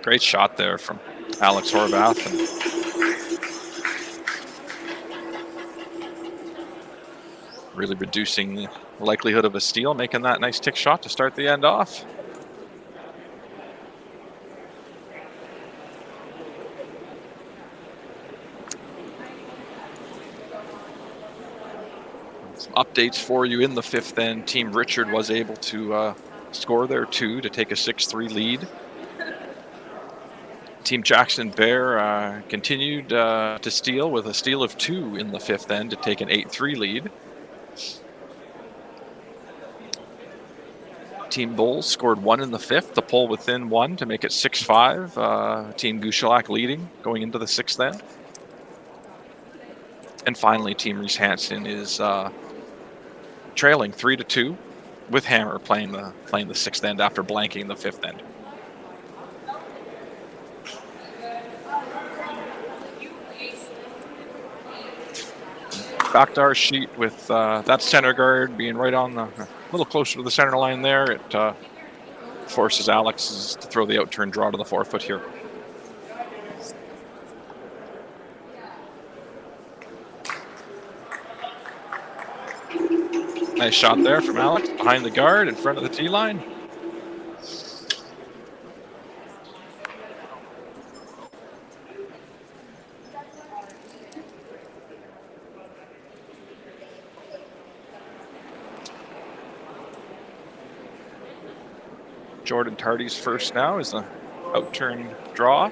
Great shot there from Alex Horvath. And really reducing the likelihood of a steal, making that nice tick shot to start the end off. Some updates for you in the fifth end. Team Richard was able to score there too to take a 6-3 lead. Team Jackson Bear continued to steal with a steal of 2 in the fifth end to take an 8-3 lead. Team Bulls scored 1 in the fifth to pull within 1 to make it 6-5. Team Gushalak leading going into the sixth end. And finally, Team Reese Hansen is trailing 3-2 with hammer playing the sixth end after blanking the fifth end. Back to our sheet with that center guard being right on a little closer to the center line there. It forces Alex to throw the out-turn draw to the forefoot here. Nice shot there from Alex behind the guard in front of the tee line. Jordan Tardy's first now is an out-turn draw.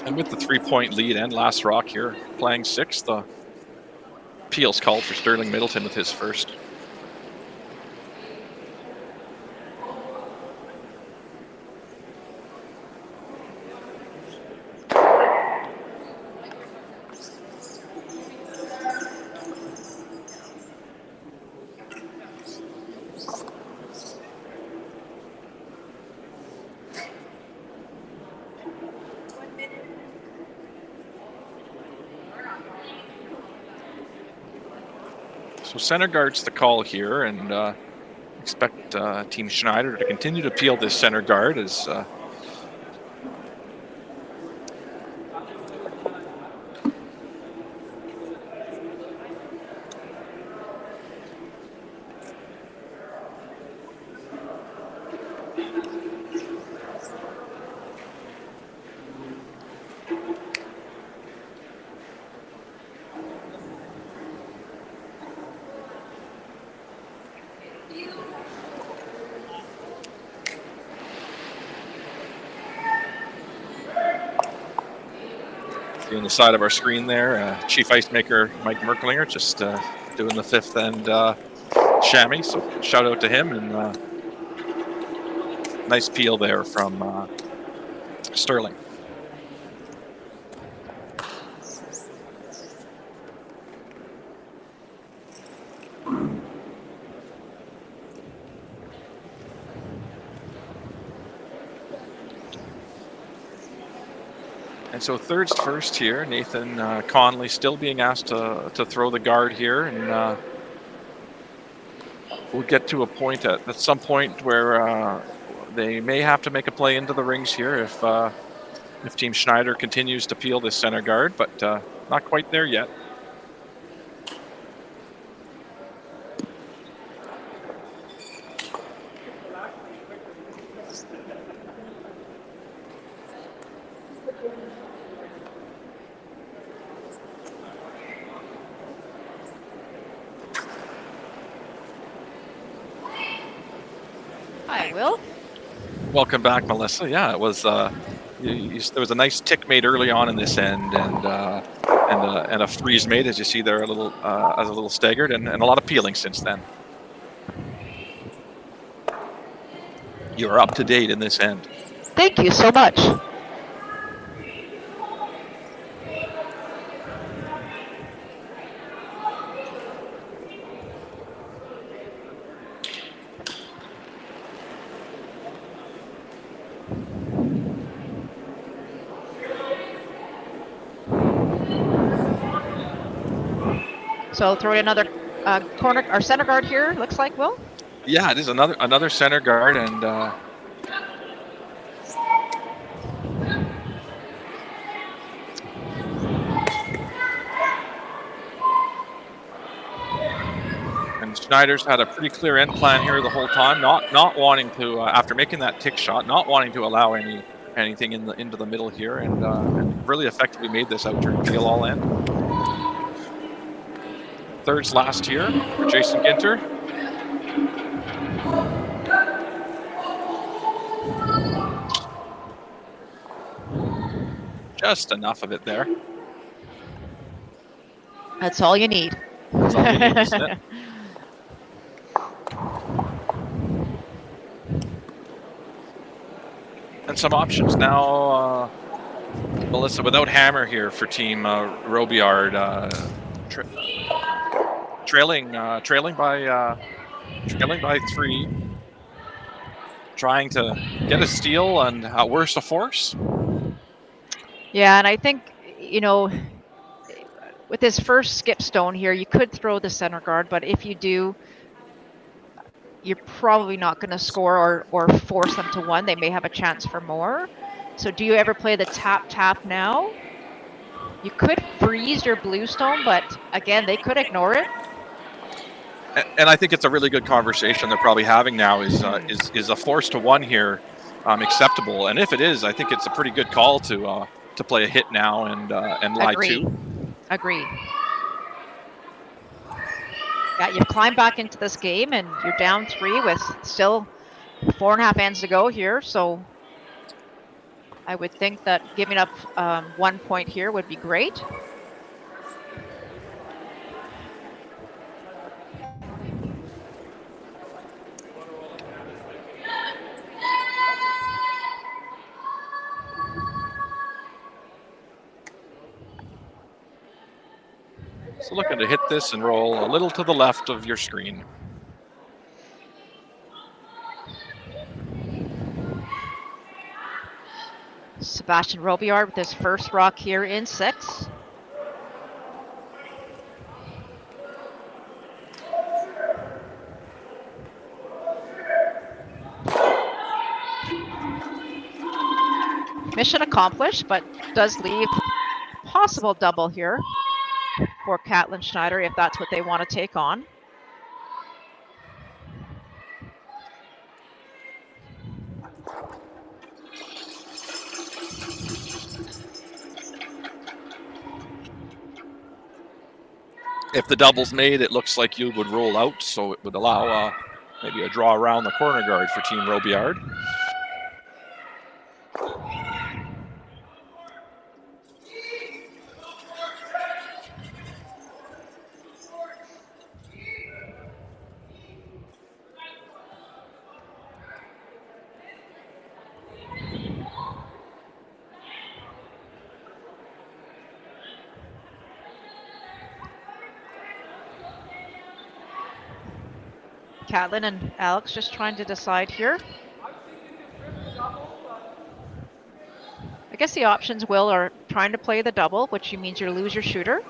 And with the 3-point lead and last rock here playing sixth, the appeals called for Sterling Middleton with his first. So center guard's the call here, and expect Team Schneider to continue to peel this center guard as on the side of our screen there, Chief Ice Maker Mike Merklinger just doing the fifth end chamois. So shout out to him, and nice peel there from Sterling. And so thirds first here, Nathan Conley still being asked to throw the guard here, and we'll get to a point at some point where they may have to make a play into the rings here if Team Schneider continues to peel this center guard, but not quite there yet. Hi, Will. Welcome back, Melissa. Yeah, it was. There was a nice tick made early on in this end, and a freeze made, as you see there, a little staggered, and a lot of peeling since then. You are up to date in this end. Thank you so much. So throw in another corner or center guard here. Looks like, Will. Yeah, it is another center guard, and Schneider's had a pretty clear end plan here the whole time, not wanting to after making that tick shot, not wanting to allow anything into the middle here, and really effectively made this out turn peel all in. Thirds last here for Jason Ginter. Just enough of it there. That's all you need. That's all you need, isn't it? And some options now, Melissa, without hammer here for Team Robillard. Trailing by 3, trying to get a steal and worse a force. Yeah, and I think, with this first skip stone here, you could throw the center guard, but if you do, you're probably not going to score or force them to one. They may have a chance for more. So do you ever play the tap now? You could freeze your blue stone, but again, they could ignore it. And I think it's a really good conversation they're probably having now. Is a force to one here acceptable? And if it is, I think it's a pretty good call to play a hit now and lie two. Agree. Yeah, you've climbed back into this game, and you're down 3 with still 4.5 ends to go here. So I would think that giving up 1 point here would be great. So looking to hit this and roll a little to the left of your screen. Sebastian Robillard with his first rock here in 6. mission accomplished, but does leave possible double here for Catlin Schneider if that's what they want to take on. If the double's made, it looks like you would roll out, so it would allow maybe a draw around the corner guard for Team Robillard. Catlin and Alex just trying to decide here. I guess the options, Will, are trying to play the double, which means you lose your shooter.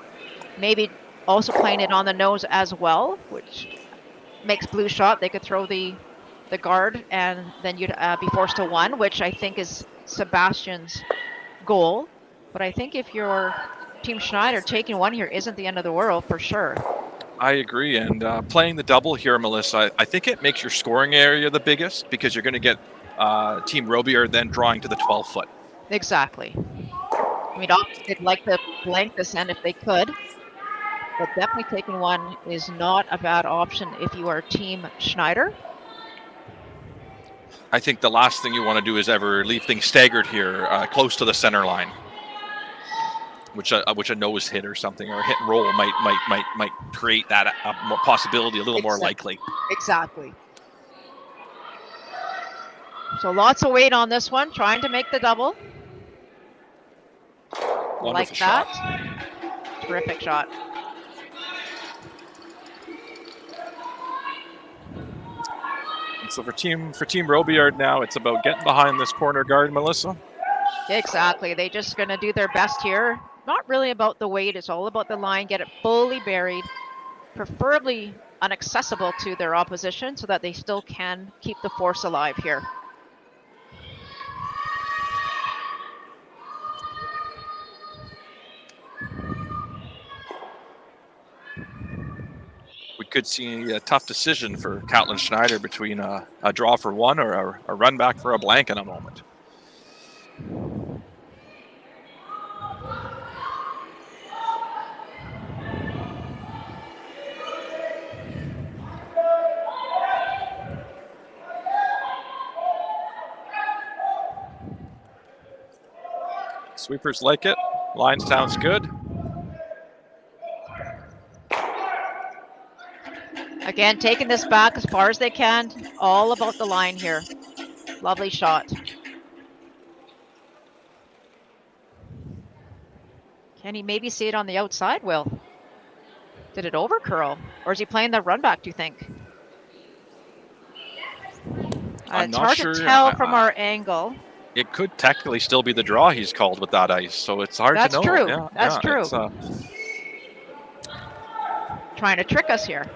Maybe also playing it on the nose as well, which makes blue shot. They could throw the guard, and then you'd be forced to one, which I think is Sebastian's goal. But I think if you're Team Schneider, taking one here isn't the end of the world for sure. I agree, and playing the double here, Melissa, I think it makes your scoring area the biggest because you're going to get Team Robillard then drawing to the 12-foot. Exactly. I mean, obviously they'd like to blank this end if they could, but definitely taking one is not a bad option if you are Team Schneider. I think the last thing you want to do is ever leave things staggered here close to the center line, which a nose hit or something or a hit and roll might create that possibility a little more likely. Exactly. So lots of weight on this one, trying to make the double. Wonderful like shot. that. Terrific shot. And so for Team Robillard now, it's about getting behind this corner guard, Melissa. Exactly. They're just going to do their best here. Not really about the weight. It's all about the line. Get it fully buried, preferably inaccessible to their opposition so that they still can keep the force alive here. We could see a tough decision for Catlin Schneider between a draw for one or a run back for a blank in a moment. Sweepers like it. Line sounds good. Again, taking this back as far as they can. All about the line here. Lovely shot. Can he maybe see it on the outside, Will? Did it over curl? Or is he playing the run back, do you think? It's hard to tell from our angle. It could technically still be the draw he's called with that ice, so it's hard to know. True. Yeah, That's true. Trying to trick us here.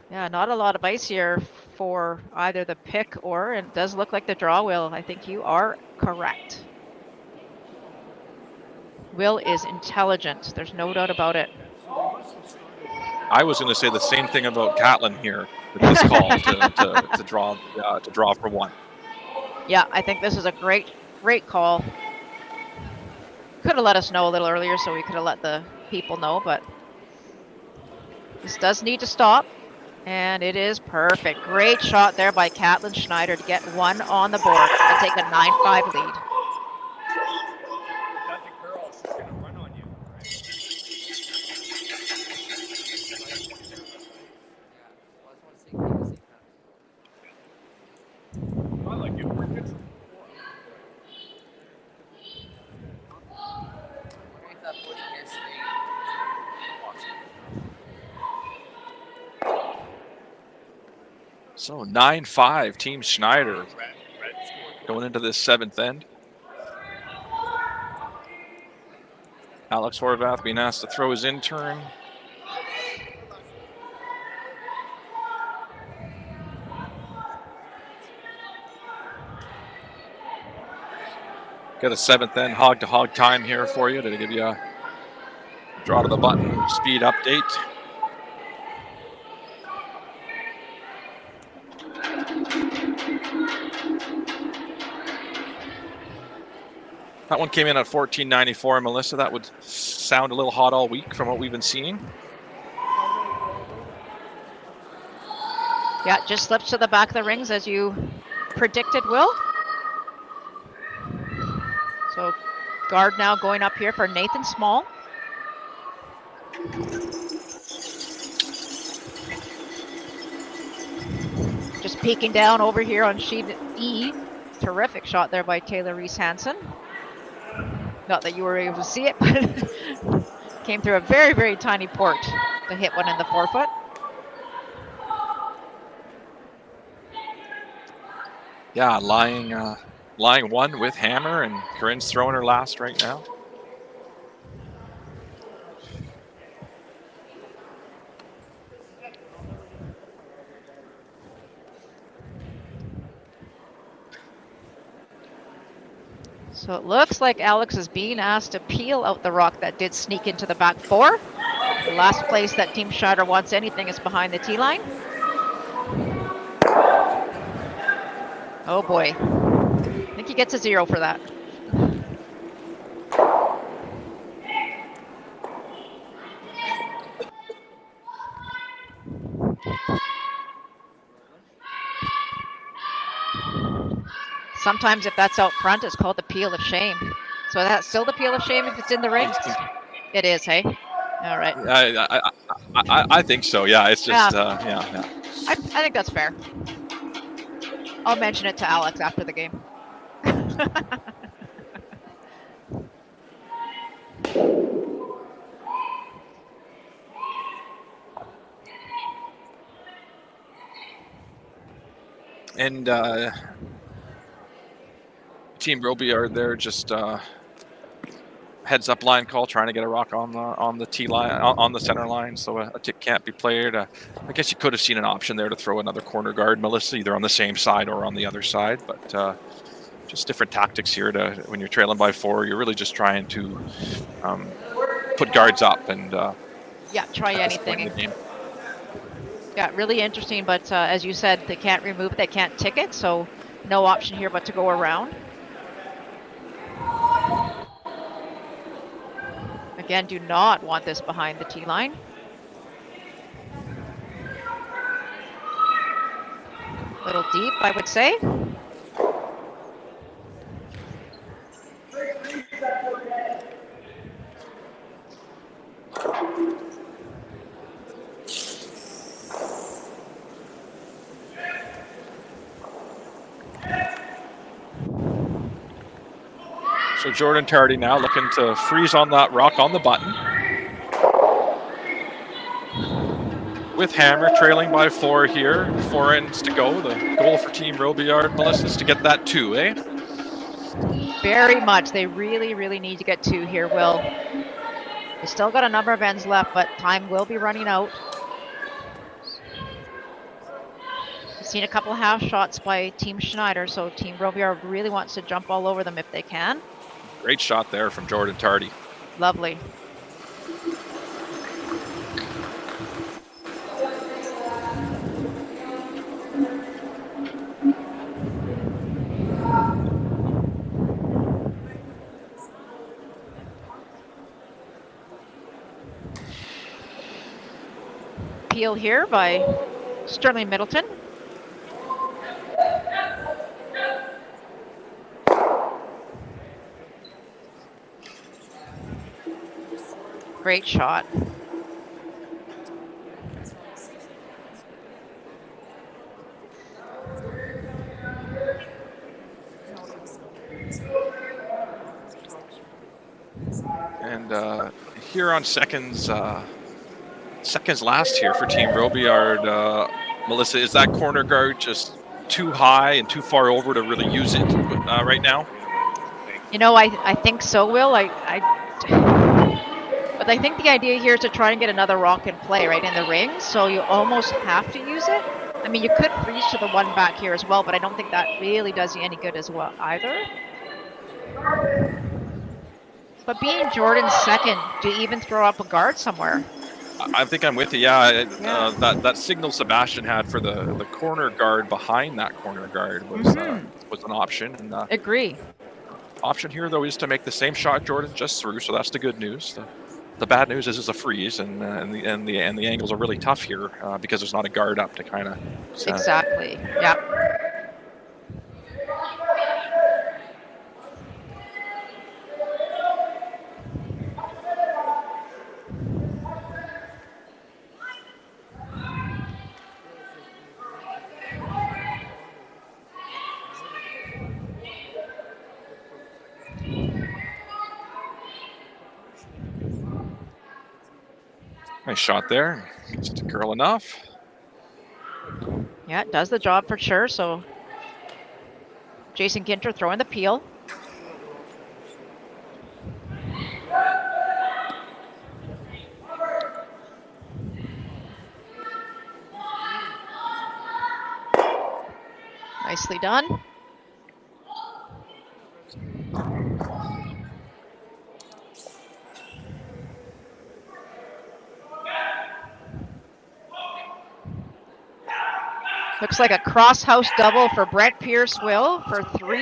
Yeah, not a lot of ice here for either the pick or it does look like the draw, Will. I think you are correct. Will is intelligent. There's no doubt about it. I was going to say the same thing about Catlin here with this call to draw for one. Yeah, I think this is a great call. Could have let us know a little earlier so we could have let the people know, but this does need to stop. And it is perfect. Great shot there by Catlin Schneider to get one on the board and take a 9-5 lead. So 9-5, Team Schneider going into this seventh end. Alex Horvath being asked to throw his intern. Got a 7th then, hog-to-hog time here for you to give you a draw to the button speed update. That one came in at 14.94, Melissa. That would sound a little hot all week from what we've been seeing. Yeah, just slips to the back of the rings as you predicted, Will. So guard now going up here for Nathan Small. Just peeking down over here on sheet E. Terrific shot there by Taylor Reese-Hansen. Not that you were able to see it, but came through a very, very tiny port to hit one in the forefoot. Yeah, lying one with hammer, and Corinne's throwing her last right now. So it looks like Alex is being asked to peel out the rock that did sneak into the back four. The last place that Team Schneider wants anything is behind the tee line. Oh boy. I think he gets a 0 for that. Sometimes if that's out front, it's called the peel of shame. So that's still the peel of shame if it's in the rings? It is, hey? All right. I think so, yeah. It's just, yeah. I think that's fair. I'll mention it to Alex after the game. And Team Robillard there just heads up line call, trying to get a rock on the tee line, on the center line, so a tick can't be played. I guess you could have seen an option there to throw another corner guard, Melissa, either on the same side or on the other side, but just different tactics here. When you're trailing by 4, you're really just trying to put guards up and yeah, try anything. Yeah, really interesting, but as you said, they can't remove it, they can't tick it, so no option here but to go around. Again, do not want this behind the tee line. A little deep, I would say. So Jordan Tardy now looking to freeze on that rock on the button. With hammer trailing by 4 here. 4 ends to go. The goal for Team Robillard, Melissa, is to get that 2, eh? Very much. They really, really need to get 2 here, Will. They still got a number of ends left, but time will be running out. We've seen a couple of half shots by Team Schneider, so Team Robillard really wants to jump all over them if they can. Great shot there from Jordan Tardy. Lovely. Peel here by Sterling Middleton. Great shot. And here on seconds last here for Team Robillard, Melissa, is that corner guard just too high and too far over to really use it right now? You know, I think so, Will. But I think the idea here is to try and get another rock in play right in the ring, so you almost have to use it. I mean, you could freeze to the one back here as well, but I don't think that really does you any good as well either. But being Jordan's second, do you even throw up a guard somewhere? I think I'm with you. Yeah, Yeah. that signal Sebastian had for the corner guard behind that corner guard was an option. And Agree. option here though is to make the same shot Jordan just threw. So that's the good news. The bad news is it's a freeze, and the angles are really tough here because there's not a guard up to kind of. Exactly. Yeah. Nice shot there. Just to curl enough. Yeah, it does the job for sure. So Jason Ginter throwing the peel. Nicely done. Looks like a cross house double for Brett Pierce will for 3.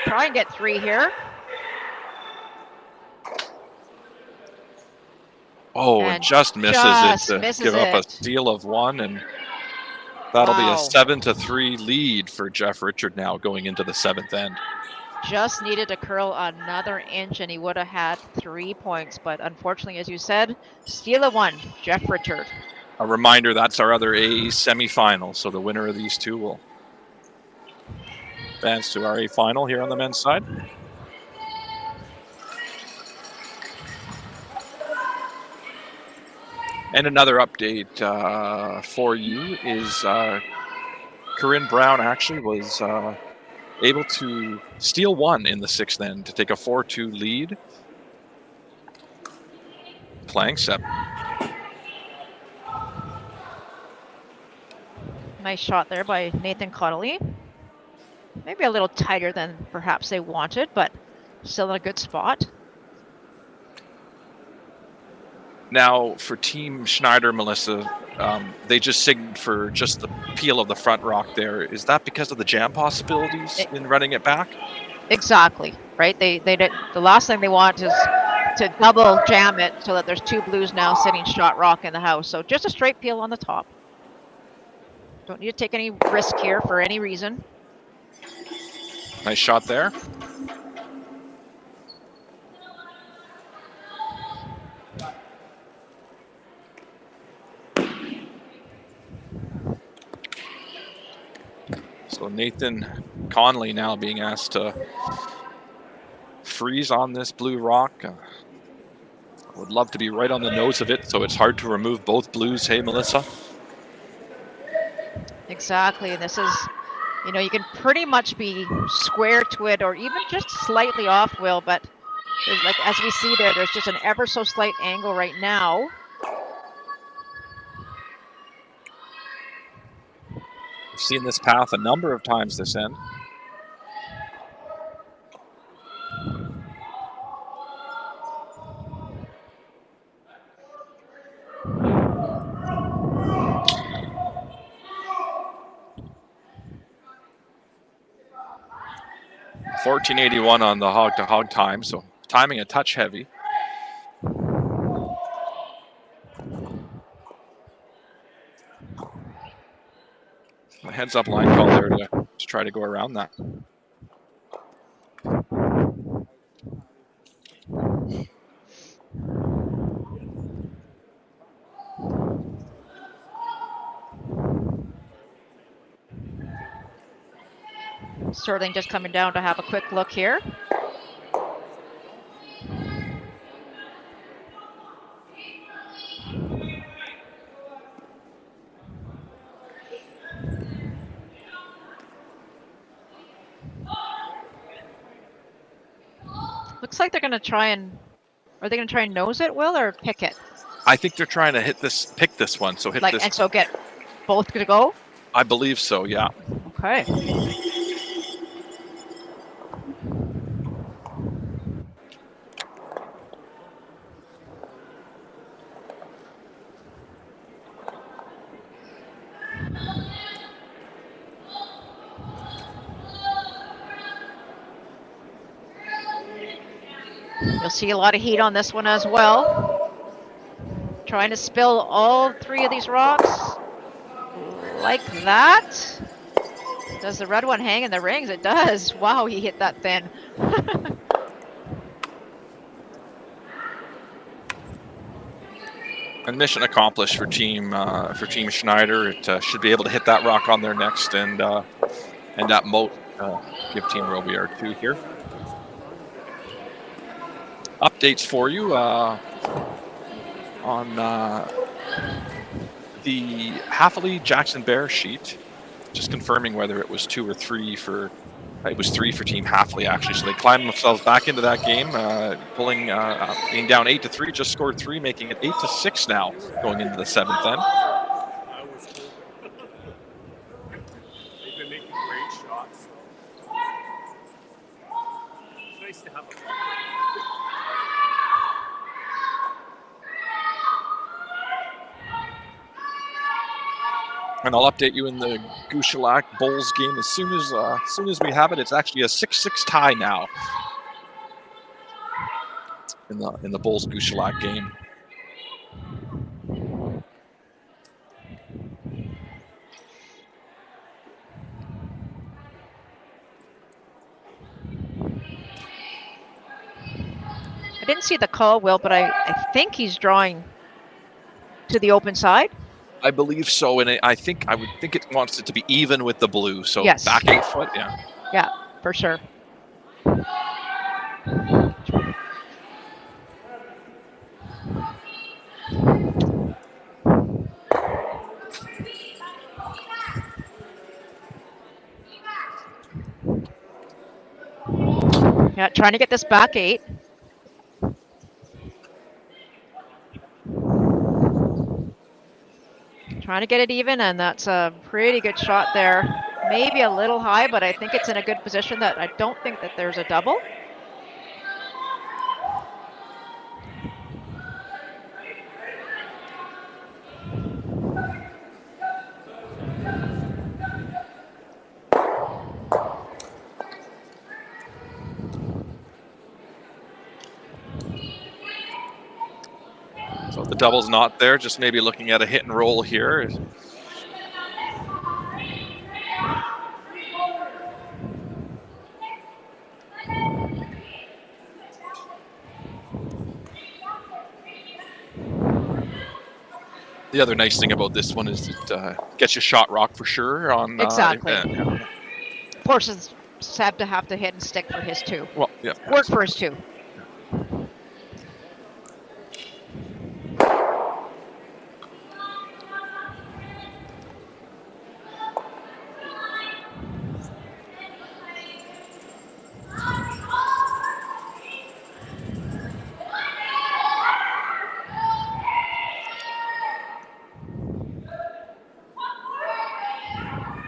Try and get 3 here. Oh, and just misses it to give up a steal of 1, and that'll be a 7-3 lead for Jeff Richard now going into the 7th end. Just needed to curl another inch and he would have had 3 points, but unfortunately, as you said, steal of 1, Jeff Richard. A reminder, that's our other A semifinal, so the winner of these two will advance to our A final here on the men's side. And another update for you is Corinne Brown actually was able to steal 1 in the 6th end to take a 4-2 lead. Playing 7. Nice shot there by Nathan Connolly. Maybe a little tighter than perhaps they wanted, but still in a good spot. Now, for Team Schneider, Melissa, they just signaled for just the peel of the front rock there. Is that because of the jam possibilities in running it back? Exactly, right? They the last thing they want is to double jam it so that there's 2 blues now sitting shot rock in the house. So just a straight peel on the top. Don't need to take any risk here for any reason. Nice shot there. So Nathan Conley now being asked to freeze on this blue rock. I would love to be right on the nose of it, so it's hard to remove both blues. Hey, Melissa? Exactly. This is, you know, you can pretty much be square to it or even just slightly off, Will, but there's, like, as we see there, there's just an ever so slight angle right now. We've seen this path a number of times this end. .1481 on the hog-to-hog time, so timing a touch heavy. A heads-up line call there to try to go around that. Sterling just coming down to have a quick look here. Looks like they're going to try and, are they going to try and nose it, Will, or pick it? I think they're trying to pick this one. So hit like, this. And so get both to go? I believe so, yeah. Okay. You'll see a lot of heat on this one as well. Trying to spill all 3 of these rocks like that. Does the red one hang in the rings? It does. Wow, he hit that thin. And mission accomplished for Team Schneider. It should be able to hit that rock on there next, and that moat give Team Robillard 2 here. Updates for you on the Halfley Jackson Bear sheet. Just confirming whether it was 2 or 3 for. It was 3 for Team Halfley, actually. So they climbed themselves back into that game, being down 8-3, just scored 3, making it 8-6 now, going into the 7th end. I was hoping. They've been making great shots. It's nice to have a And I'll update you in the Gouchelak Bulls game as soon as we have it. It's actually a 6-6 tie now in the Bulls Gouchelak game. I didn't see the call, Will, but I think he's drawing to the open side. I believe so, and I would think it wants it to be even with the blue. So yes. Back 8 foot, yeah. Yeah, for sure. Yeah, trying to get this back 8. Trying to get it even, and that's a pretty good shot there. Maybe a little high, but I think it's in a good position that I don't think that there's a double. So if the double's not there, just maybe looking at a hit and roll here. The other nice thing about this one is it gets you shot rock for sure. On exactly. Forces Seb to have to hit and stick for his 2. Well, yeah. Work for his 2.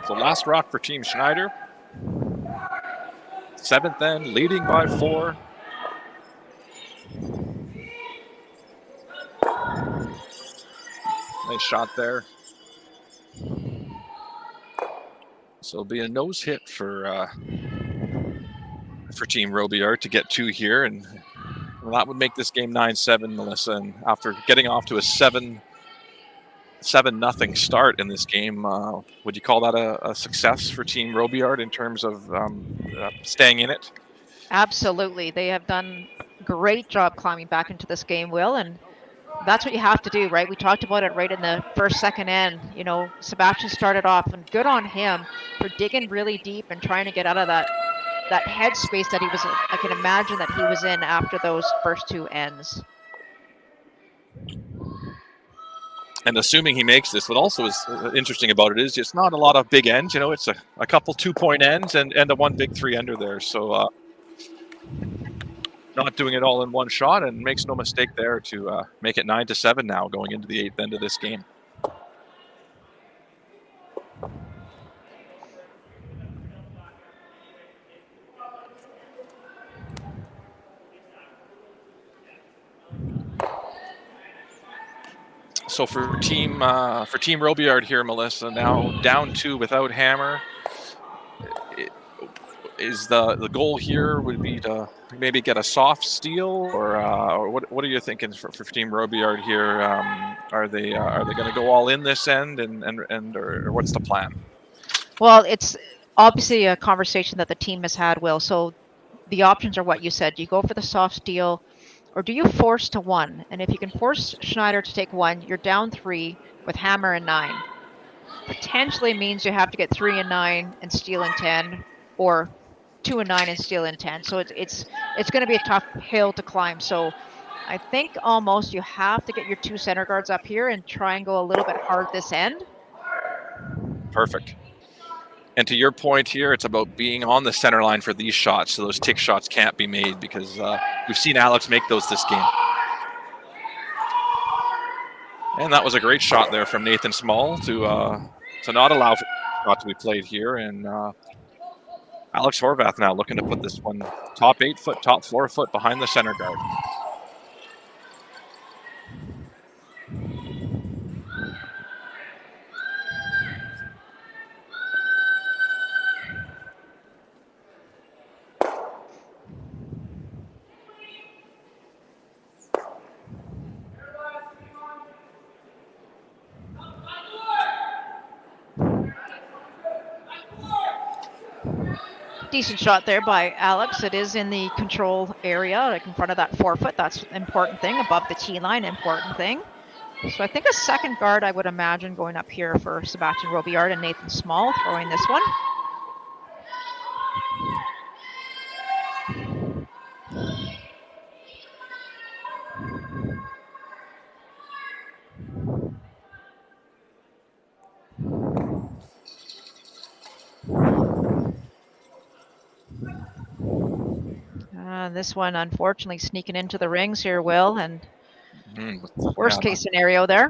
So last rock for Team Schneider. 7th end, leading by 4. Nice shot there. So it'll be a nose hit for Team Robillard to get 2 here, and that would make this game 9-7, Melissa. And after getting off to a 7-0 start in this game, would you call that a success for Team Robillard in terms of staying in it? Absolutely. They have done a great job climbing back into this game, Will, and that's what you have to do, right? We talked about it right in the first, second end. You know, Sebastian started off, and good on him for digging really deep and trying to get out of that headspace that he was, I can imagine that he was in after those first 2 ends. And assuming he makes this, what also is interesting about it is it's not a lot of big ends. You know, it's a couple 2-point ends and a 1 big 3-ender there. So not doing it all in one shot, and makes no mistake there to make it 9-7 now going into the 8th end of this game. So for Team Robillard here, Melissa, now down 2 without Hammer. is the goal here would be to maybe get a soft steal, or what are you thinking for Team Robillard here? Are they going to go all in this end, or what's the plan? Well, it's obviously a conversation that the team has had, Will. So the options are what you said. Do you go for the soft steal, or do you force to 1? And if you can force Schneider to take 1, you're down 3 with hammer and 9. Potentially means you have to get 3 and 9 and steal in 10, or 2 and 9 and steal in 10. So it's going to be a tough hill to climb. So I think almost you have to get your 2 center guards up here and try and go a little bit hard this end. Perfect. And to your point here, it's about being on the center line for these shots, so those tick shots can't be made, because we've seen Alex make those this game. And that was a great shot there from Nathan Small to not allow for the shot to be played here. And Alex Horvath now looking to put this one top 8 foot, top 4 foot behind the center guard. Decent shot there by Alex. It is in the control area, like in front of that 4 foot. That's an important thing. Above the tee line, important thing. So I think a second guard, I would imagine, going up here for Sebastian Robillard and Nathan Small throwing this one. This one, unfortunately, sneaking into the rings here, Will, and worst case scenario there.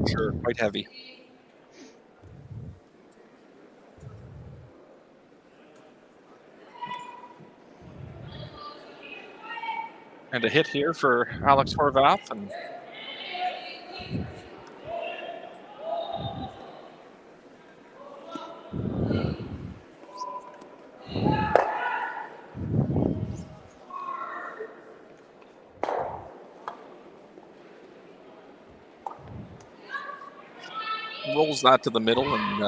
Sure, quite heavy. And a hit here for Alex Horvath. And rolls that to the middle, and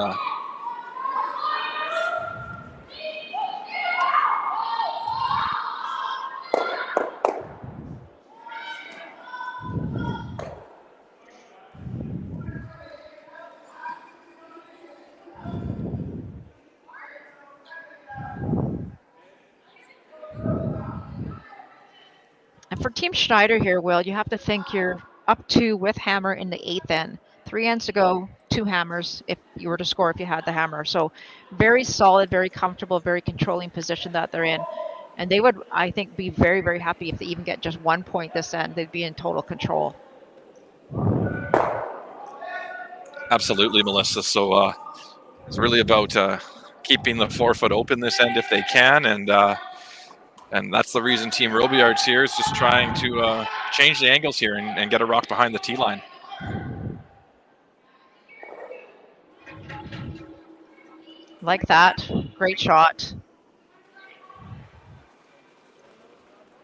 and for Team Schneider here, Will, you have to think you're up 2 with hammer in the 8th end. 3 ends to go, 2 hammers if you were to score if you had the hammer. So very solid, very comfortable, very controlling position that they're in. And they would, I think, be very, very happy if they even get just 1 point this end. They'd be in total control. absolutely, Melissa. So it's really about keeping the 4 foot open this end if they can, and that's the reason Team Robillard's here, is just trying to change the angles here and get a rock behind the tee line. Like that. Great shot.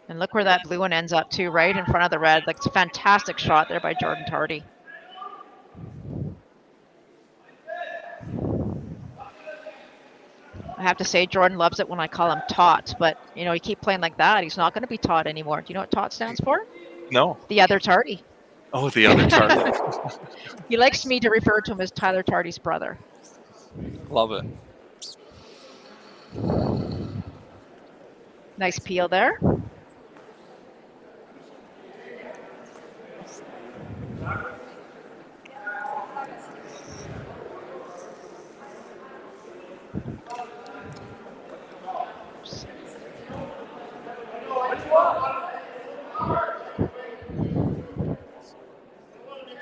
And look where that blue one ends up too, right in front of the red. Like, it's a fantastic shot there by Jordan Tardy. I have to say, Jordan loves it when I call him Tot, but, you know, you keep playing like that, he's not going to be Tot anymore. Do you know what Tot stands for? No. The other Tardy. Oh, the other Tardy. He likes me to refer to him as Tyler Tardy's brother. Love it. Nice peel there.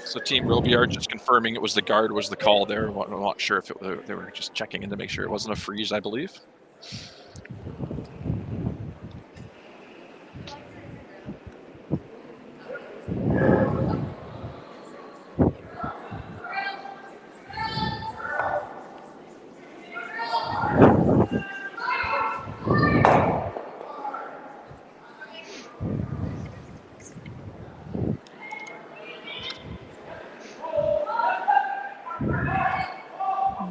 So Team Robillard just confirming it was the guard was the call there. I'm not sure if they were just checking in to make sure it wasn't a freeze, I believe. You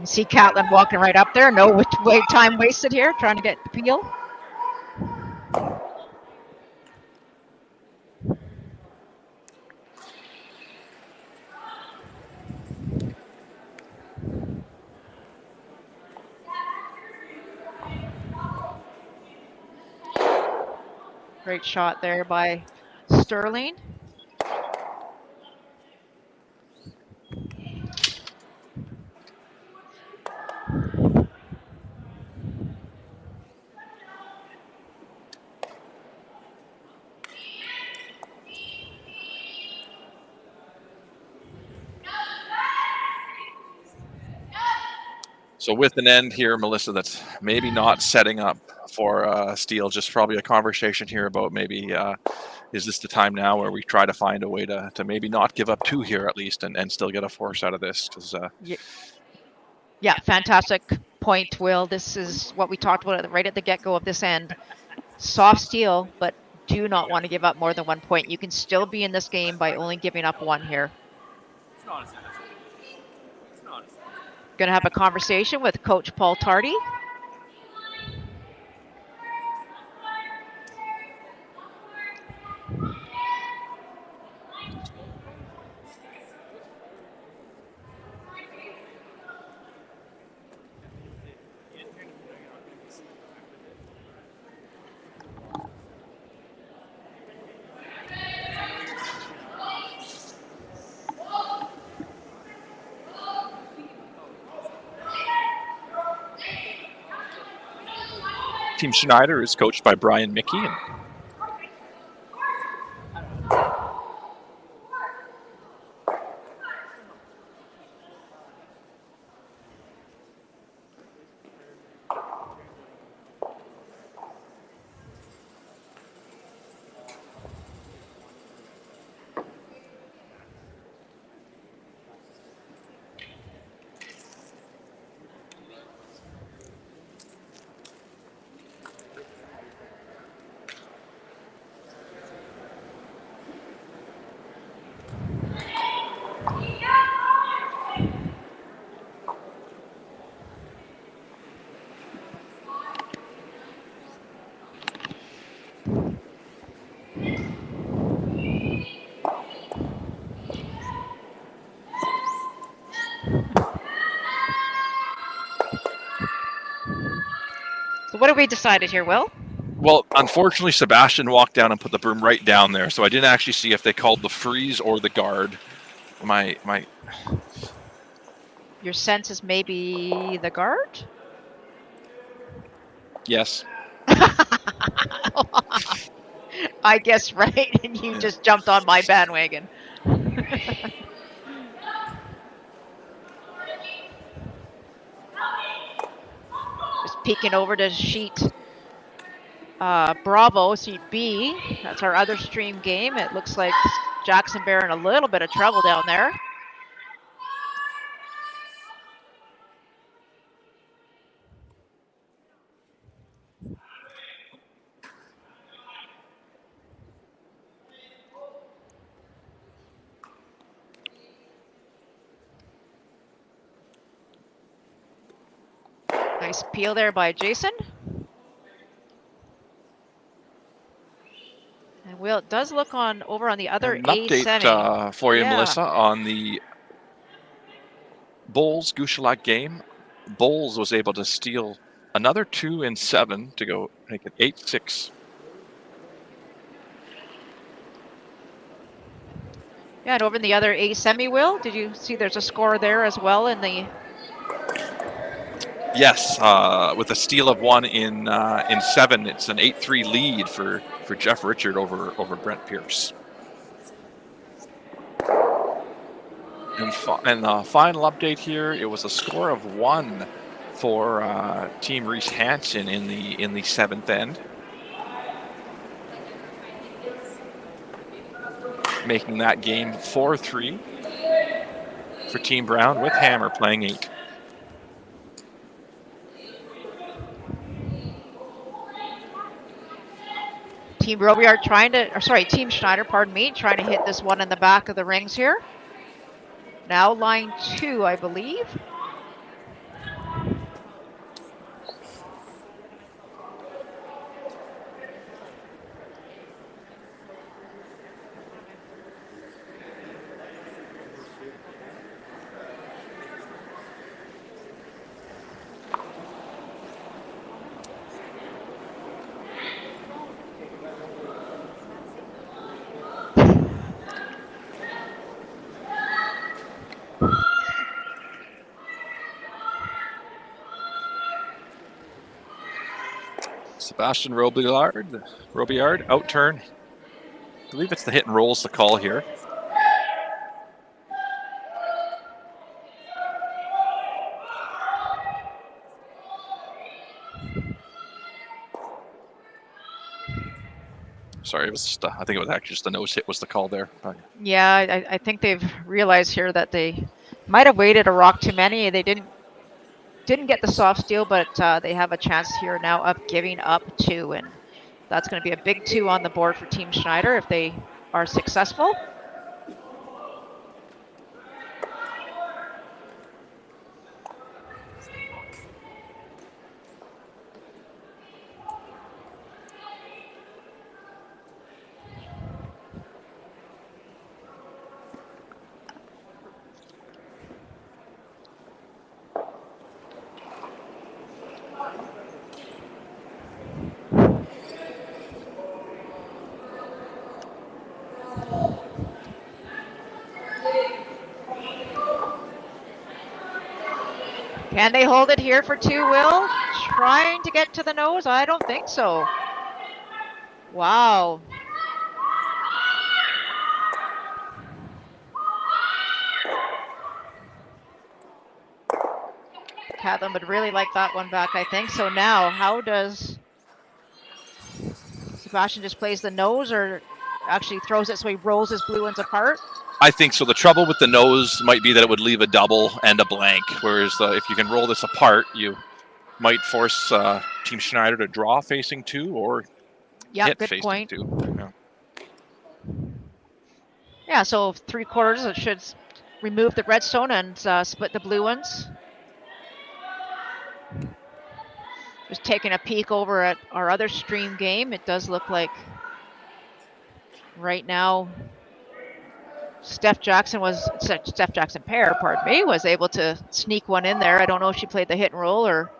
see Catlin walking right up there. No time wasted here, trying to get the peel. Great shot there by Sterling. So with an end here, Melissa, that's maybe not setting up for steal, just probably a conversation here about maybe is this the time now where we try to find a way to maybe not give up 2 here at least and still get a force out of this? Because yeah, fantastic point, Will. This is what we talked about right at the get-go of this end. Soft steal, but do not want to give up more than 1 point. You can still be in this game by only giving up 1 here. It's not a sense. It's not a sense. Going to have a conversation with Coach Paul Tardy. Team Schneider is coached by Brian Mickey. And So what have we decided here, Will? well, unfortunately, Sebastian walked down and put the broom right down there, so I didn't actually see if they called the freeze or the guard. My Your sense is maybe the guard? yes. I guess right, and you just jumped on my bandwagon. Just peeking over to sheet Bravo, sheet B. That's our other stream game. It looks like Jackson Bear in a little bit of trouble down there. Nice peel there by Jason. And Will, it does look over on the other An A update semi. for you, Yeah. Melissa, on the Bulls Gouchelat game. Bulls was able to steal another 2 in 7 to go make it 8-6. Yeah, and over in the other A semi, Will, did you see there's a score there as well in the... Yes, with a steal of 1 in 7, it's an 8-3 lead for Jeff Richard over Brent Pierce. And the final update here, it was a score of 1 for Team Reese Hansen in the 7th end, making that game 4-3 for Team Brown with Hammer playing 8. Team Robillard Team Schneider, pardon me, trying to hit this one in the back of the rings here. Now line 2, I believe. Sebastian Robillard, out turn. I believe it's the hit and rolls the call here. Sorry, it was just, I think it was actually just a nose hit was the call there. Yeah, I think they've realized here that they might have waited a rock too many. They didn't get the soft steel, but they have a chance here now of giving up 2, and that's going to be a big 2 on the board for Team Schneider if they are successful. Can they hold it here for 2, Will? Trying to get to the nose? I don't think so. Wow. Catlin would really like that one back, I think. So now, how does Sebastian just plays the nose or actually throws it so he rolls his blue ones apart? I think so. The trouble with the nose might be that it would leave a double and a blank, whereas if you can roll this apart, you might force Team Schneider to draw facing 2 or hit good facing point. 2. Yeah, so 3/4, it should remove the redstone and split the blue ones. Just taking a peek over at our other stream game, it does look like right now Steph Jackson Pair, pardon me, was able to sneak one in there. I don't know if she played the hit and roll or.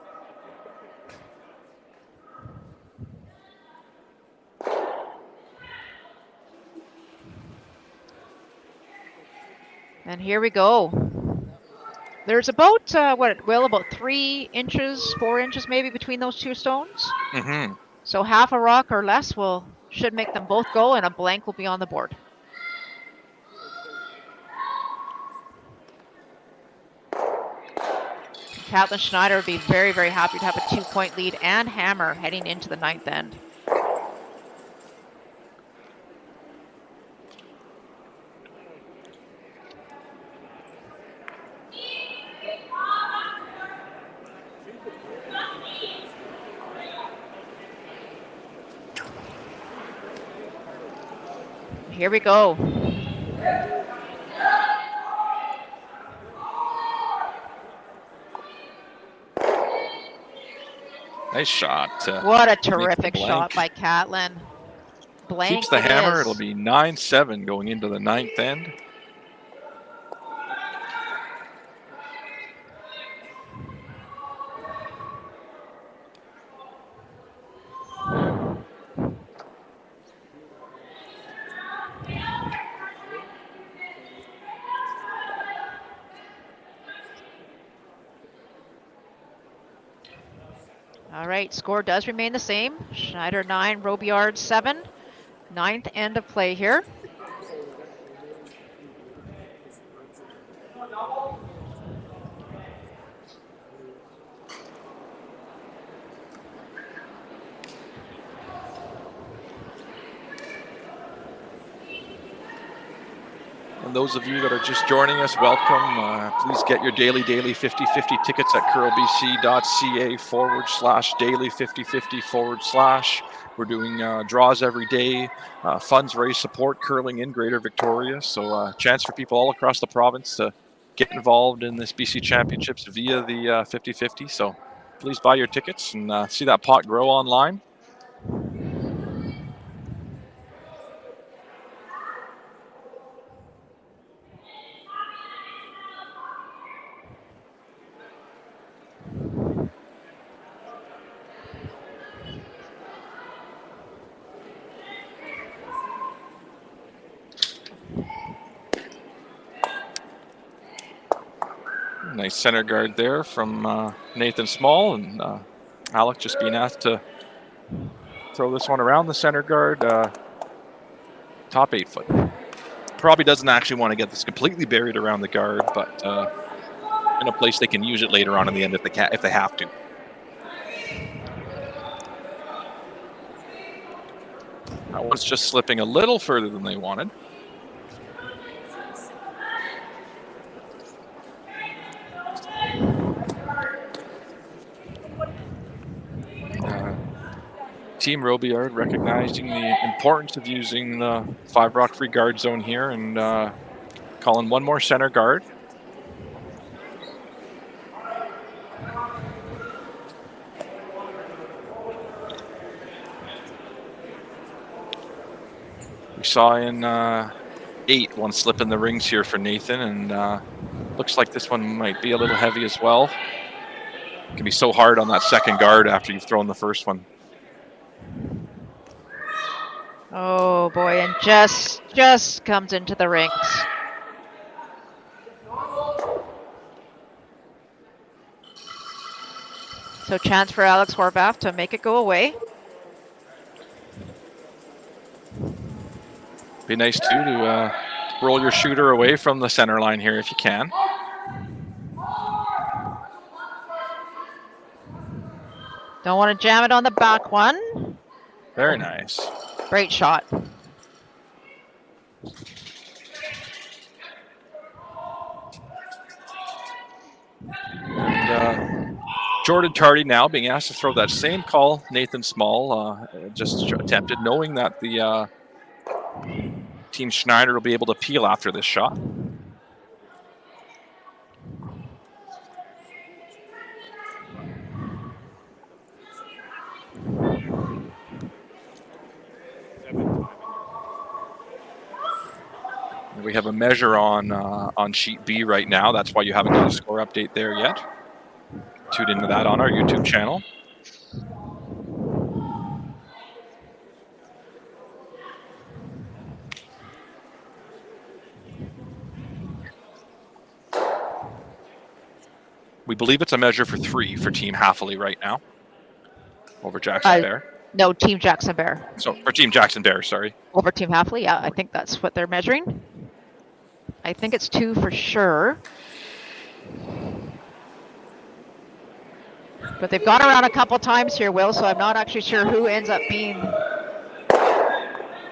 And here we go. There's about, about 3 inches, 4 inches maybe between those 2 stones. Mm-hmm. So half a rock or less should make them both go, and a blank will be on the board. Catlin Schneider would be very, very happy to have a 2-point lead and hammer heading into the 9th end. Here we go. Nice shot. What a terrific shot by Catlin. Blank keeps the hammer. is. It'll be 9-7 going into the 9th end. All right, score does remain the same. Schneider 9, Robillard 7. 9th end of play here. And those of you that are just joining us, welcome. Please get your daily 50/50 tickets at curlbc.ca/daily 50/50 /. We're doing draws every day, funds raise, support curling in Greater Victoria. So chance for people all across the province to get involved in this BC Championships via the 50/50. So please buy your tickets and see that pot grow online. Nice center guard there from Nathan Small, and Alec just being asked to throw this one around the center guard. Top 8 foot. Probably doesn't actually want to get this completely buried around the guard, but in a place they can use it later on in the end if they have to. That one's just slipping a little further than they wanted. Team Robillard recognizing the importance of using the 5 rock free guard zone here and calling one more center guard. We saw in 8 one slip in the rings here for Nathan, and looks like this one might be a little heavy as well. It can be so hard on that second guard after you've thrown the first one. Oh boy, and just comes into the rings. So chance for Alex Horvath to make it go away. Be nice too to roll your shooter away from the center line here if you can. Don't want to jam it on the back one. Very nice. Great shot. And Jordan Tardy now being asked to throw that same call Nathan Small just attempted, knowing that the Team Schneider will be able to peel after this shot. We have a measure on sheet B right now. That's why you haven't got a score update there yet. Tune into that on our YouTube channel. We believe it's a measure for 3 for Team Haffley right now over Jackson Bear. No, Team Jackson Bear. So, or Team Jackson Bear, sorry. Over Team Haffley, yeah, I think that's what they're measuring. I think it's 2 for sure. But they've gone around a couple times here, Will, so I'm not actually sure who ends up being.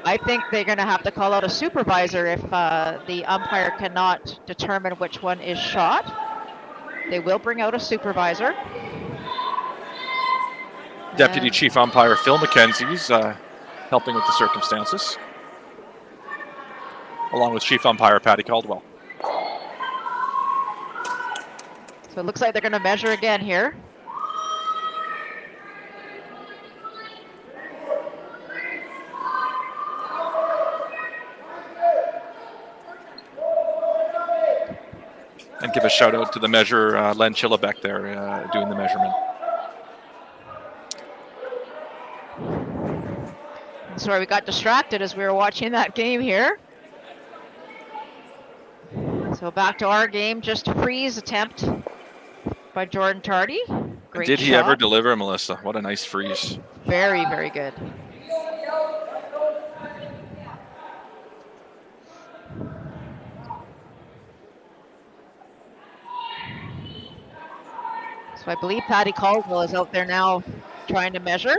I think they're going to have to call out a supervisor if the umpire cannot determine which one is shot. They will bring out a supervisor. Deputy Chief Umpire Phil McKenzie's helping with the circumstances, along with Chief Umpire Patty Caldwell. So it looks like they're going to measure again here. And give a shout out to the measurer, Len Chillebeck there, doing the measurement. Sorry, we got distracted as we were watching that game here. So back to our game, just a freeze attempt by Jordan Tardy. Great Did he shot. ever deliver, Melissa? What a nice freeze. Very, very good. So I believe Patty Caldwell is out there now trying to measure.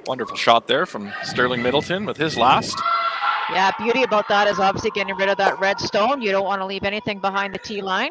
Wonderful shot there from Sterling Middleton with his last. Yeah, beauty about that is obviously getting rid of that red stone. You don't want to leave anything behind the tee line.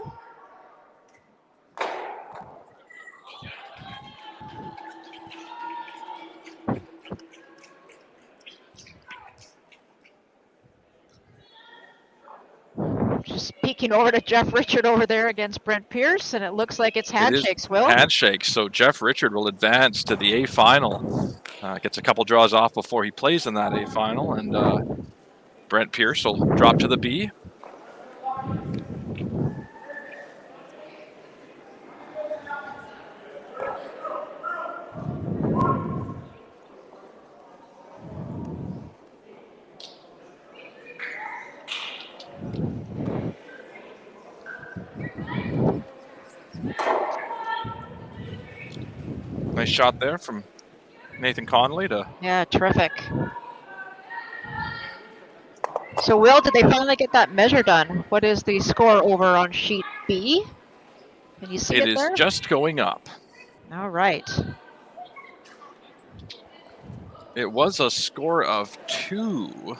Just peeking over to Jeff Richard over there against Brent Pierce, and it looks like it's handshakes, Will. Handshakes. So Jeff Richard will advance to the A final. Gets a couple draws off before he plays in that A final, and Brent Pierce will drop to the B. Nice shot there from Nathan Connolly to. Yeah, terrific. So, Will, did they finally get that measure done? What is the score over on sheet B? Can you see it there? It is just going up. All right. It was a score of 2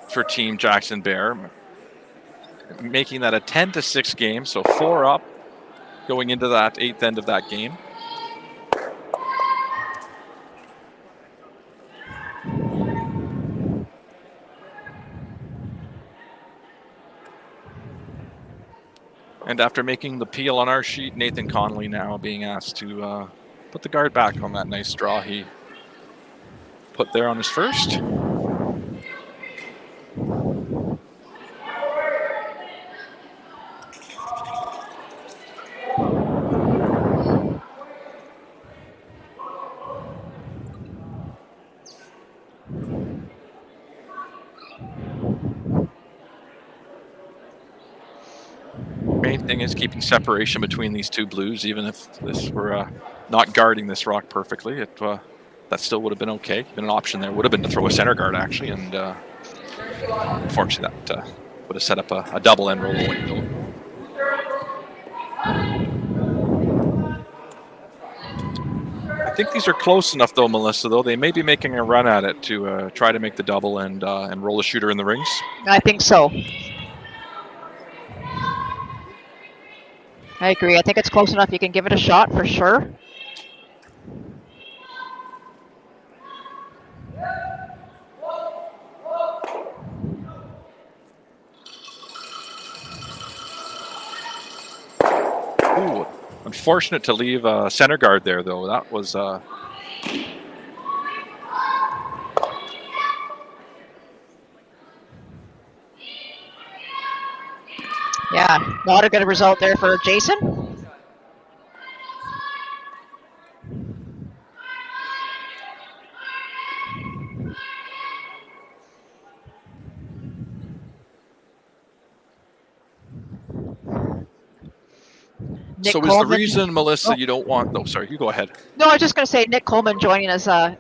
for Team Jackson Bear, making that a 10-6 game, so 4 up going into that 8th end of that game. And after making the peel on our sheet, Nathan Connolly now being asked to put the guard back on that nice draw he put there on his first. Main thing is keeping separation between these two blues. Even if this were not guarding this rock perfectly, that still would have been okay. Been an option there would have been to throw a center guard actually, and unfortunately that would have set up a double end roll away though. I think these are close enough though, Melissa. Though they may be making a run at it to try to make the double and roll a shooter in the rings. I think so. I agree. I think it's close enough. You can give it a shot for sure. Ooh, unfortunate to leave a center guard there, though. That was. Yeah, not a good result there for Jason. Nick So Coleman. is the reason, Melissa, you don't want? Oh, sorry. You go ahead. No, I was just going to say Nick Coleman joining us. I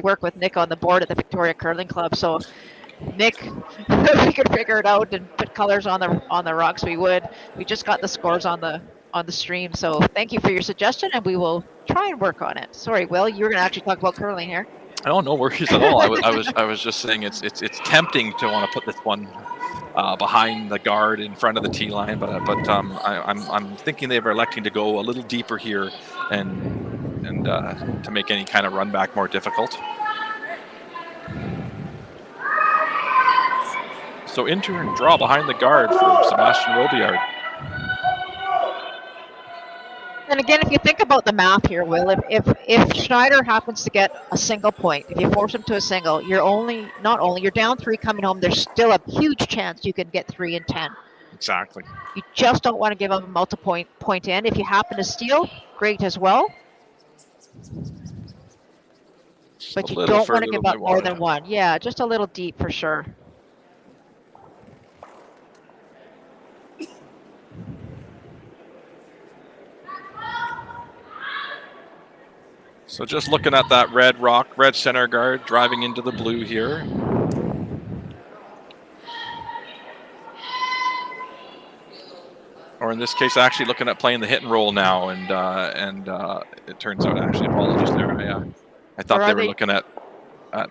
work with Nick on the board at the Victoria Curling Club. So, Nick, if we could figure it out and put colors on the rocks, we would. We just got the scores on the stream. So, thank you for your suggestion, and we will try and work on it. Sorry, Will, you were going to actually talk about curling here. Oh, no worries at all. I was just saying it's tempting to want to put this one behind the guard in front of the tee line, but I'm thinking they were electing to go a little deeper here and to make any kind of run back more difficult. So enter and draw behind the guard for Sebastian Robillard. And again, if you think about the math here, Will, if Schneider happens to get a single point, if you force him to a single, you're down 3 coming home. There's still a huge chance you can get 3 and 10. Exactly. You just don't want to give him a multi-point end. If you happen to steal, great as well. But you don't want to give up more than 1. Yeah, just a little deep for sure. So just looking at that red rock, red center guard driving into the blue here. Or in this case, actually looking at playing the hit and roll now, and it turns out, actually, apologies there. I thought Or they are were they? looking at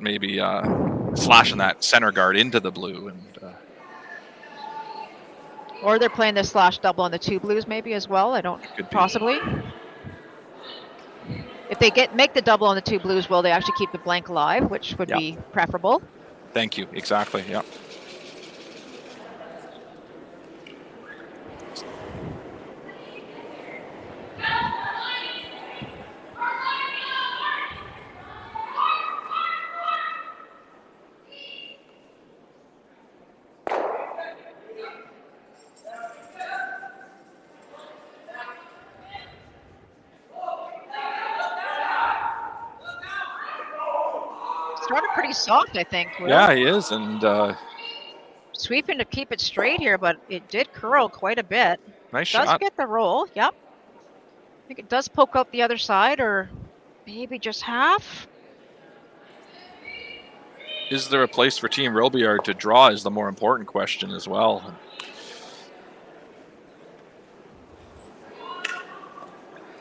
maybe slashing that center guard into the blue, and Or they're playing the slash double on the 2 blues maybe as well. I don't. could be. Possibly. If they make the double on the 2 blues, will they actually keep the blank alive, which would Yeah. be preferable? Thank you. Exactly. Yeah. Started pretty soft, I think. Will. Yeah, he is, and Sweeping to keep it straight here, but it did curl quite a bit. nice Does shot. get the roll. Yep. I think it does poke out the other side, or maybe just half. Is there a place for Team Robillard to draw is the more important question as well.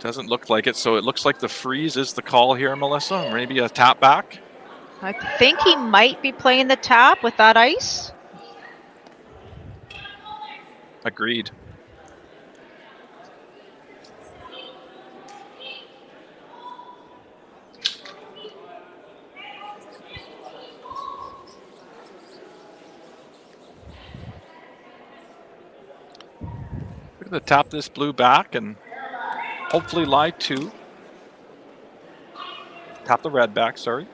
Doesn't look like it, so it looks like the freeze is the call here, Melissa. Maybe a tap back. I think he might be playing the tap with that ice. Agreed. We're going to tap this blue back and hopefully lie 2. Tap the red back, sorry.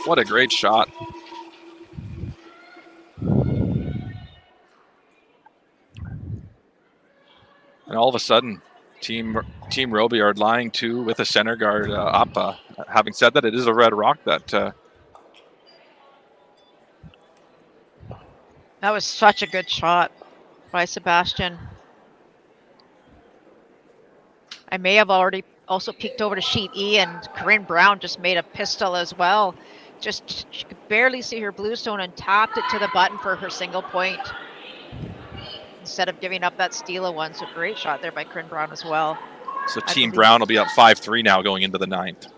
What a great shot. And all of a sudden, Team Robillard lying 2 with a center guard up. Having said that, it is a red rock that That was such a good shot by Sebastian. I may have already also peeked over to sheet E, and Corinne Brown just made a pistol as well. Just she could barely see her bluestone and tapped it to the button for her single point instead of giving up that steal of one. So great shot there by Corinne Brown as well. So Team Brown will be up 5-3 now going into the 9th.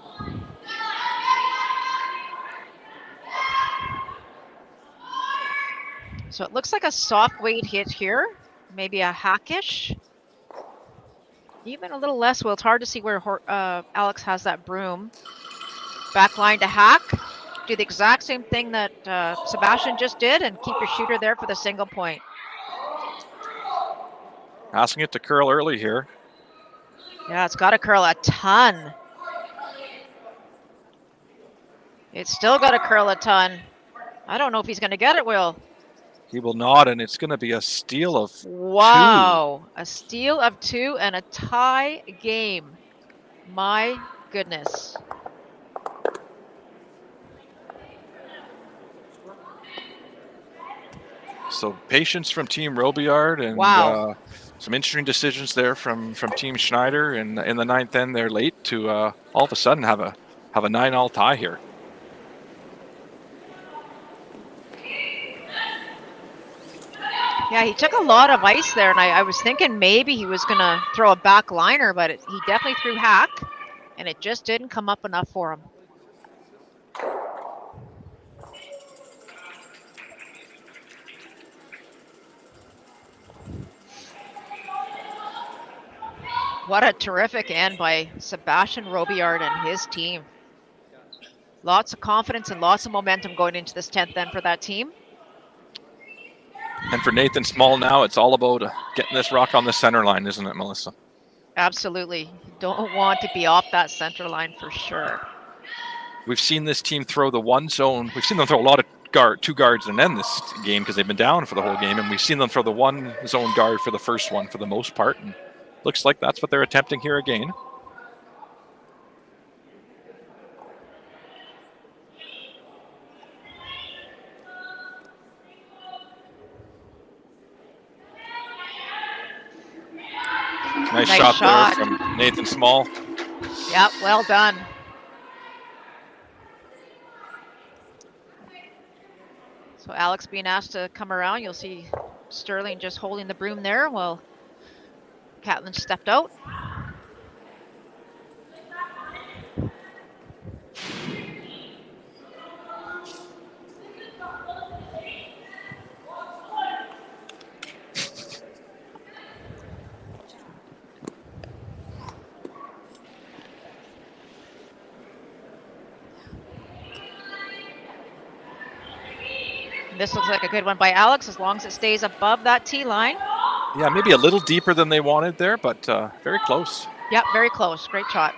So it looks like a soft weight hit here, maybe a hackish. Even a little less. Well, it's hard to see where Alex has that broom. Back line to hack. Do the exact same thing that Sebastian just did and keep your shooter there for the single point. Asking it to curl early here. Yeah, it's got to curl a ton. It's still got to curl a ton. I don't know if he's going to get it, Will. He will not, and it's going to be a steal of 2. Wow. A steal of 2 and a tie game. My goodness. So patience from Team Robillard, and wow. Some interesting decisions there from Team Schneider, and in the 9th end they're late to all of a sudden have a 9-all tie here. Yeah, he took a lot of ice there, and I was thinking maybe he was going to throw a back liner, but he definitely threw hack, and it just didn't come up enough for him. What a terrific end by Sebastian Robillard and his team. Lots of confidence and lots of momentum going into this 10th end for that team. And for Nathan Small now, it's all about getting this rock on the center line, isn't it, Melissa? Absolutely. You don't want to be off that center line for sure. We've seen this team throw the one zone. We've seen them throw a lot of two guards and end this game because they've been down for the whole game. And we've seen them throw the one zone guard for the first one for the most part. And looks like that's what they're attempting here again. Nice Nice shot shot. there from Nathan Small. Yep, well done. So Alex being asked to come around. You'll see Sterling just holding the broom there while Catlin stepped out. This looks like a good one by Alex as long as it stays above that tee line. Yeah, maybe a little deeper than they wanted there, but very close. Yep, very close. Great shot.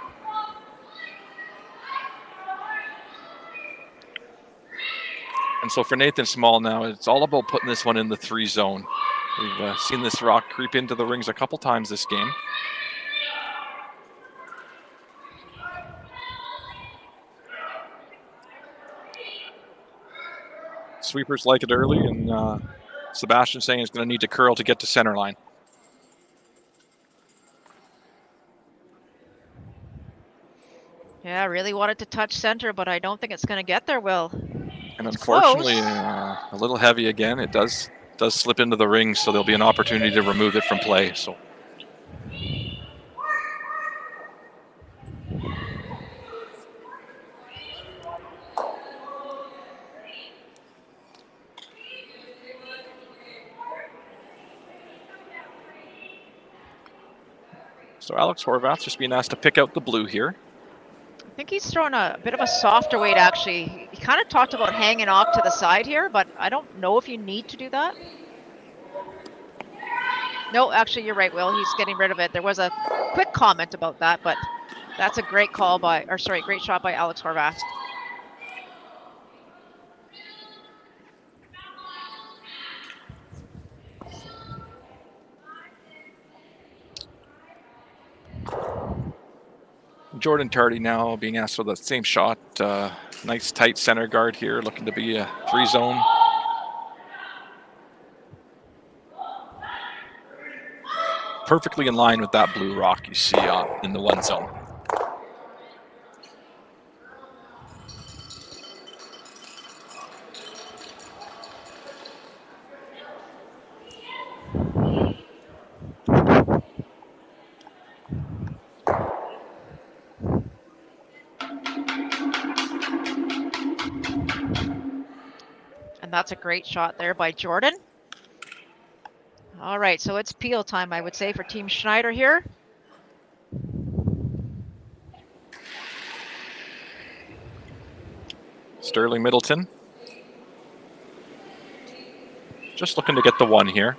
And so for Nathan Small now, it's all about putting this one in the 3 zone. We've seen this rock creep into the rings a couple times this game. Sweepers like it early, and Sebastian saying he's going to need to curl to get to center line. Yeah, really wanted to touch center, but I don't think it's going to get there, Will. And It's unfortunately, close. a little heavy again. It does slip into the ring, so there'll be an opportunity to remove it from play. So Alex Horvath just being asked to pick out the blue here. I think he's throwing a bit of a softer weight, actually. He kind of talked about hanging off to the side here, but I don't know if you need to do that. No, actually, you're right, Will. He's getting rid of it. There was a quick comment about that, but that's a great call by, or sorry, great shot by Alex Horvath. Jordan Tardy now being asked for the same shot. Nice tight center guard here, looking to be a 3 zone. Perfectly in line with that blue rock you see in the 1 zone. And that's a great shot there by Jordan. All right, so it's peel time, I would say, for Team Schneider here. Sterling Middleton. Just looking to get the 1 here.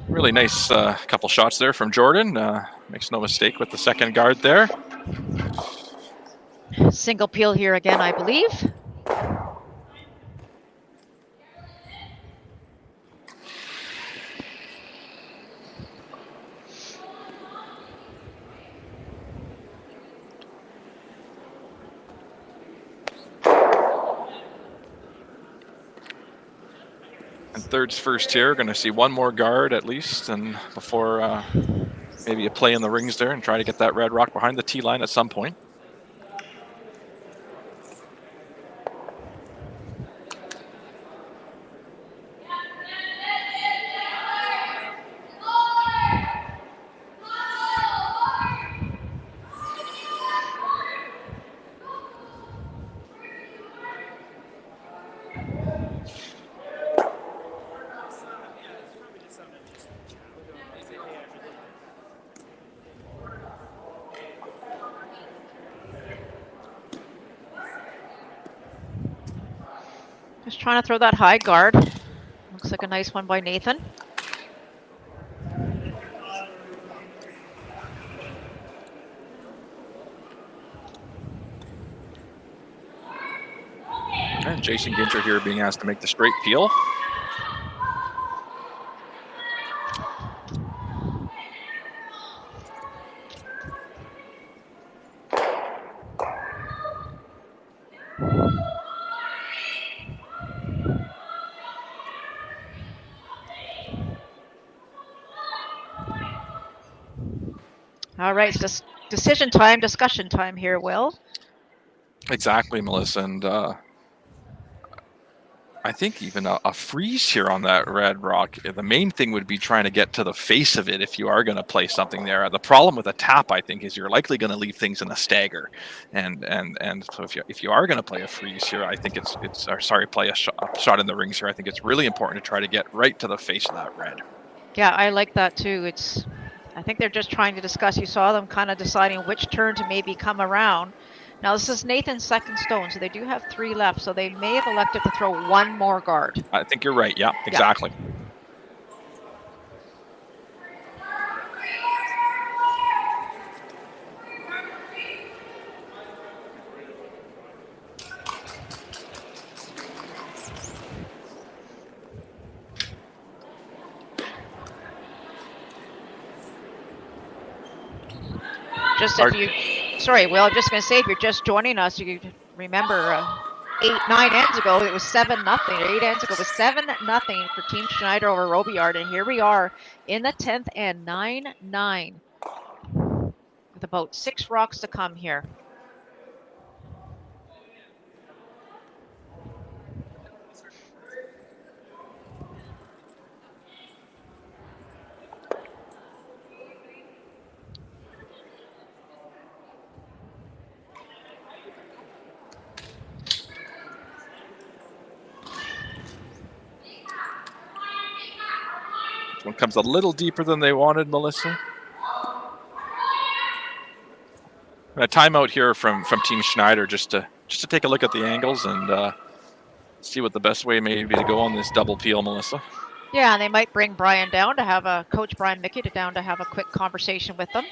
Really nice couple shots there from Jordan. Makes no mistake with the second guard there. Single peel here again, I believe. And third's first here. Going to see 1 more guard at least, and before maybe a play in the rings there and try to get that red rock behind the tee line at some point. Just trying to throw that high guard. Looks like a nice one by Nathan. And Jason Ginter here being asked to make the straight peel. All right, it's just decision time, discussion time here, Will. Exactly, Melissa. And I think even a freeze here on that red rock, the main thing would be trying to get to the face of it if you are going to play something there. The problem with a tap, I think, is you're likely going to leave things in a stagger. And so if you are going to play a freeze here, I think play a shot in the rings here, I think it's really important to try to get right to the face of that red. Yeah, I like that too. I think they're just trying to discuss. You saw them kind of deciding which turn to maybe come around. Now, this is Nathan's second stone, so they do have 3 left, so they may have elected to throw 1 more guard. I think you're right. Yeah, exactly. Yeah. Sorry, Will, I'm just going to say, if you're just joining us, you remember 9 ends ago, it was 7-0. 8 ends ago, it was 7-0 for Team Schneider over Robillard. And here we are in the 10th end, 9-9, with about 6 rocks to come here. One comes a little deeper than they wanted, Melissa. And a timeout here from Team Schneider just to take a look at the angles and see what the best way may be to go on this double peel, Melissa. Yeah, and they might bring Brian down to have Coach Brian Mickey down to have a quick conversation with them.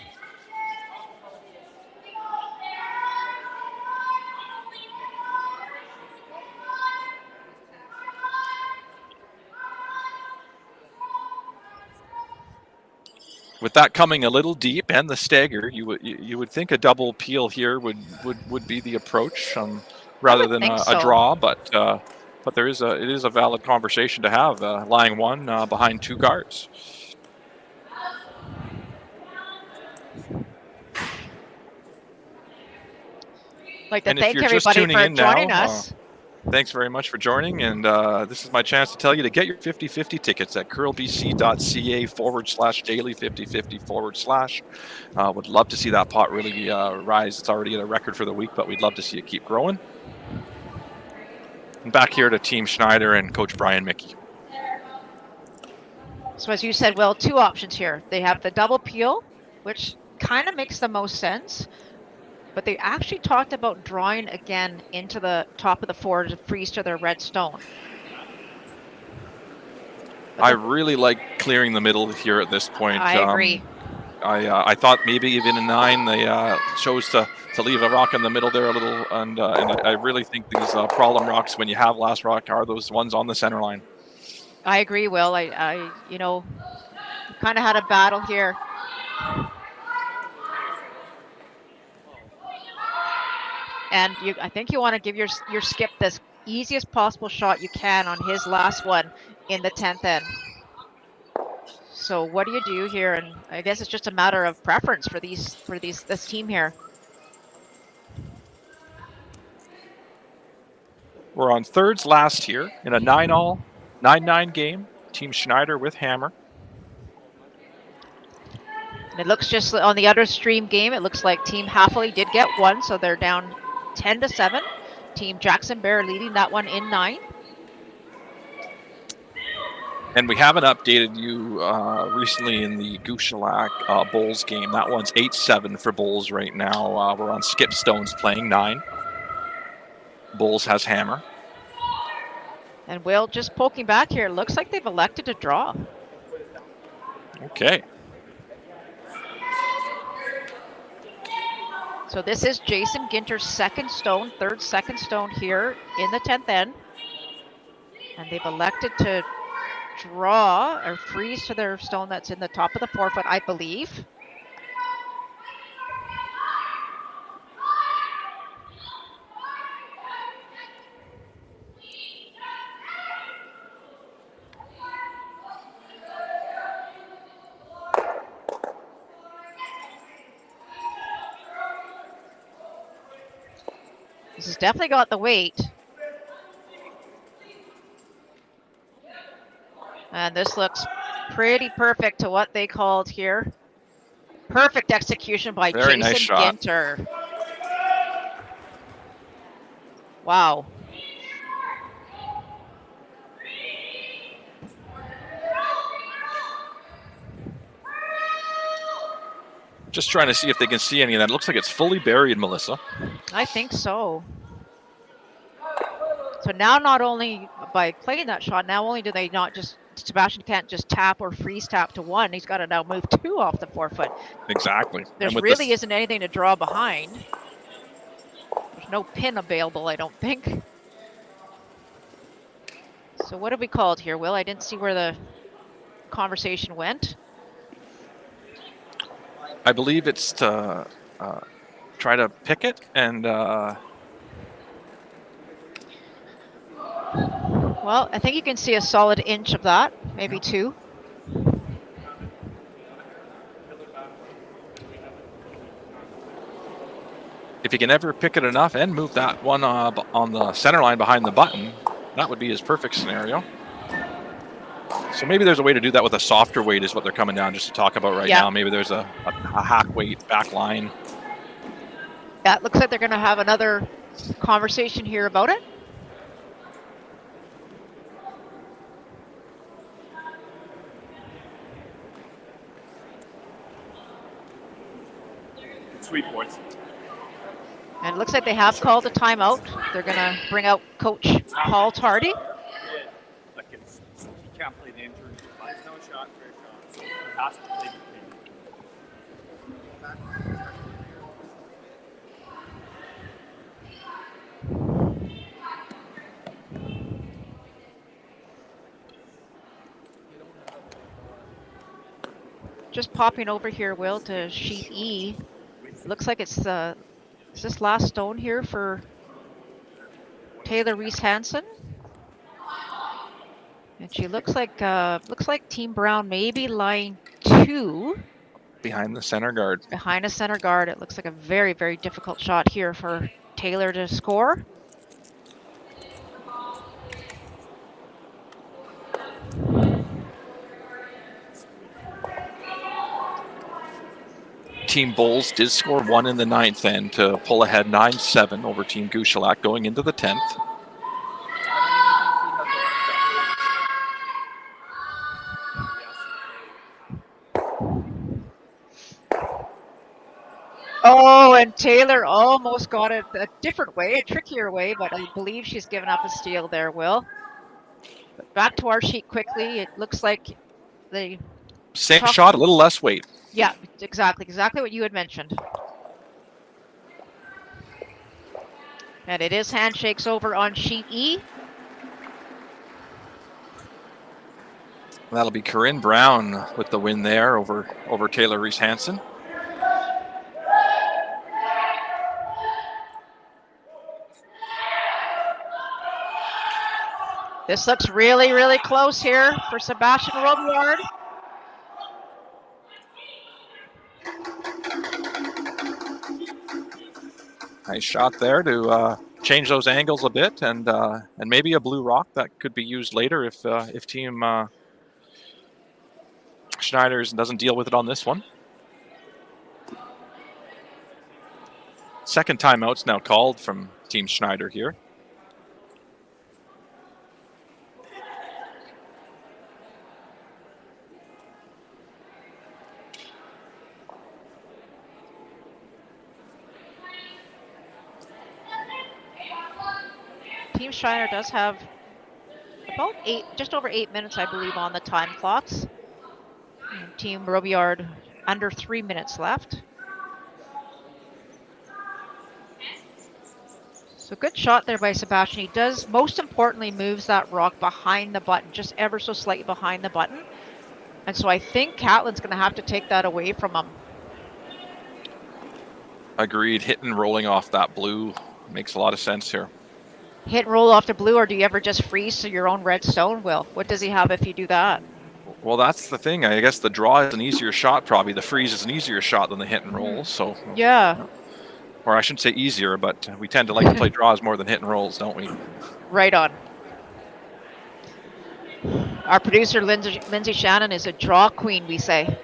With that coming a little deep and the stagger, you would think a double peel here would be the approach rather than a draw, but it is a valid conversation to have, lying 1 behind 2 guards. Like to thank everybody for joining us. Thanks very much for joining, and this is my chance to tell you to get your 50/50 tickets at curlbc.ca/daily5050/. Would love to see that pot really rise. It's already at a record for the week, but we'd love to see it keep growing. And back here to Team Schneider and Coach Brian Mickey. So as you said, Will, 2 options here. They have the double peel, which kind of makes the most sense. But they actually talked about drawing again into the top of the 4 to freeze to their red stone. I really like clearing the middle here at this point. I agree. I thought maybe even in 9 they chose to leave a rock in the middle there a little, and I really think these problem rocks, when you have last rock, are those ones on the center line. I agree, Will. I kind of had a battle here. And I think you want to give your skip the easiest possible shot you can on his last one in the 10th end. So what do you do here? And I guess it's just a matter of preference for this team here. We're on thirds last here in a 9-9 game. Team Schneider with hammer. And it looks just on the other stream game, it looks like Team Happily did get 1, so they're down 10-7. Team Jackson Bear leading that one in 9. And we haven't updated you recently in the Gouchelak Bulls game. That one's 8-7 for Bulls right now. We're on Skip Stones playing 9. Bulls has hammer. And Will, just poking back here, looks like they've elected to draw. Okay. So this is Jason Ginter's second stone, third second stone here in the 10th end. And they've elected to draw or freeze to their stone that's in the top of the 4 foot, I believe. This has definitely got the weight. And this looks pretty perfect to what they called here. Perfect execution by Very Jason nice shot. Ginter. Wow. Just trying to see if they can see any of that. It looks like it's fully buried, Melissa. I think so. So now not only by playing that shot, now only do they not just, Sebastian can't just tap or freeze tap to one. He's got to now move two off the 4 foot. Exactly. There And with really this, isn't anything to draw behind. There's no pin available, I don't think. So what have we called here, Will? I didn't see where the conversation went. I believe it's to try to pick it and Well, I think you can see a solid inch of that, maybe two. if he can ever pick it enough and move that one on the center line behind the button, that would be his perfect scenario. So maybe there's a way to do that with a softer weight is what they're coming down just to talk about right now. Maybe there's a hack weight back line. Yeah, it looks like they're going to have another conversation here about it. Sweet boards. And it looks like they have called a timeout. They're going to bring out Coach Paul Tardy. Like it's, you can't play the intern. It's no shot, fair shot. So it has to play the pin. Just popping over here, Will, to sheet E. It looks like it's is this last stone here for Taylor Reese Hansen. And she looks like Team Brown maybe line 2. Behind the center guard. Behind a center guard. It looks like a very, very difficult shot here for Taylor to score. Team Bulls did score one in the 9th end to pull ahead 9-7 over Team Gouchelak going into the 10th. Oh, and Taylor almost got it a different way, a trickier way, but I believe she's given up a steal there, Will. But back to our sheet quickly. It looks like the same shot, a little less weight. Yeah, exactly what you had mentioned. And it is handshakes over on sheet E. That'll be Corinne Brown with the win there over Taylor Reese Hansen. This looks really, really close here for Sebastian Robillard. Nice shot there to change those angles a bit, and maybe a blue rock that could be used later if Team Schneider doesn't deal with it on this one. Second timeout's now called from Team Schneider here. Team Schneider does have about just over 8 minutes, I believe, on the time clocks. And Team Robillard under 3 minutes left. So good shot there by Sebastian. He does, most importantly, moves that rock behind the button, just ever so slightly behind the button. And so I think Catlin's going to have to take that away from him. Agreed. Hitting rolling off that blue makes a lot of sense here. Hit and roll off the blue, or do you ever just freeze to your own red stone, Will? What does he have if you do that? Well, that's the thing. I guess the draw is an easier shot, probably. The freeze is an easier shot than the hit and roll. So Yeah. Or I shouldn't say easier, but we tend to like to play draws more than hit and rolls, don't we? Right on. Our producer, Lindsay Shannon, is a draw queen, we say.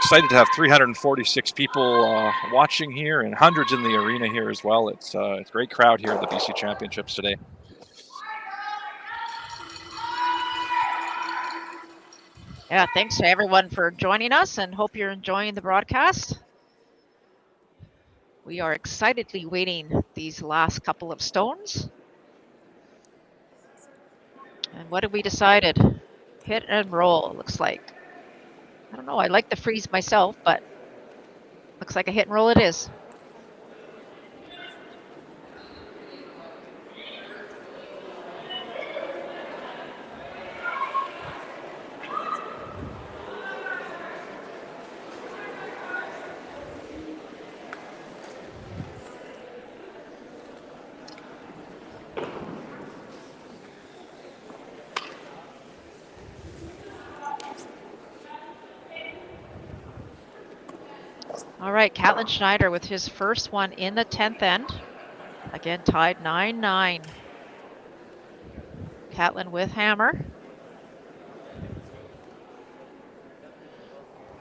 Excited to have 346 people watching here and hundreds in the arena here as well. It's a great crowd here at the BC Championships today. Yeah, thanks to everyone for joining us and hope you're enjoying the broadcast. We are excitedly waiting these last couple of stones. And what have we decided? Hit and roll, looks like. I don't know, I like the freeze myself, but looks like a hit and roll it is. All right, Catlin Schneider with his first one in the 10th end. Again, tied 9-9. Catlin with hammer.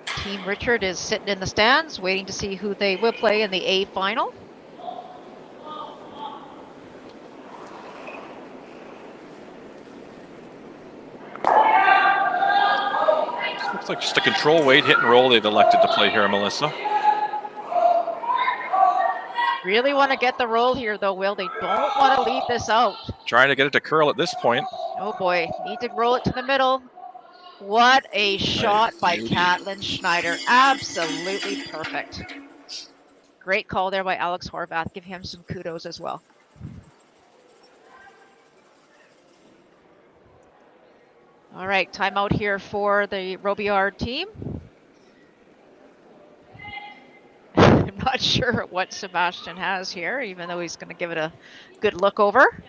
Team Richard is sitting in the stands, waiting to see who they will play in the A final. Looks like just a control weight hit and roll they've elected to play here, Melissa. Really want to get the roll here, though, Will. They don't want to leave this out. Trying to get it to curl at this point. Oh, boy. Need to roll it to the middle. What a shot by Catlin Schneider. Absolutely perfect. Great call there by Alex Horvath. Give him some kudos as well. All right, timeout here for the Robillard team. I'm not sure what Sebastian has here, even though he's going to give it a good look over.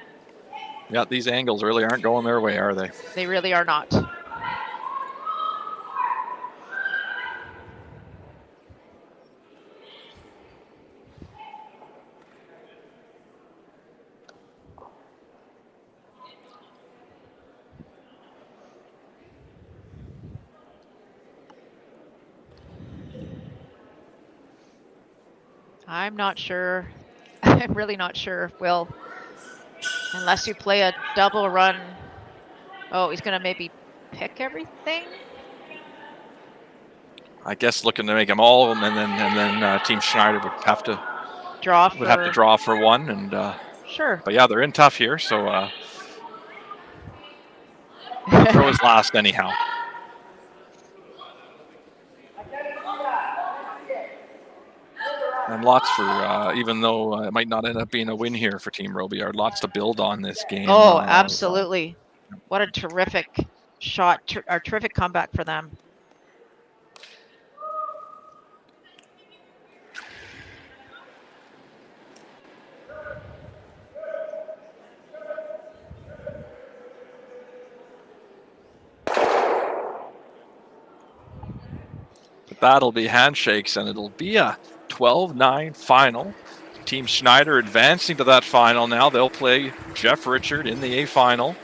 Yeah, these angles really aren't going their way, are they? They really are not. I'm not sure. I'm really not sure, Will. Unless you play a double run. Oh, he's going to maybe pick everything? I guess looking to make them all, and then Team Schneider would have to draw for one, and sure. But yeah, they're in tough here, so throw his last anyhow. And lots for, even though it might not end up being a win here for Team Robillard, lots to build on this game. Oh, absolutely. What a terrific shot, or terrific comeback for them. But that'll be handshakes, and it'll be a 12-9 final. Team Schneider advancing to that final now. They'll play Jeff Richard in the A final.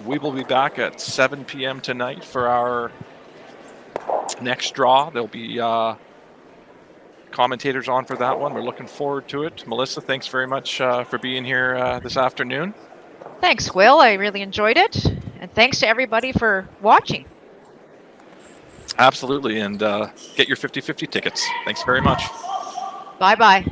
we will be back at 7 p.m. tonight for our next draw. There'll be commentators on for that one. We're looking forward to it. Melissa, thanks very much for being here this afternoon. Thanks, Will. I really enjoyed it. And thanks to everybody for watching. Absolutely. And get your 50-50 tickets. Thanks very much. Bye-bye.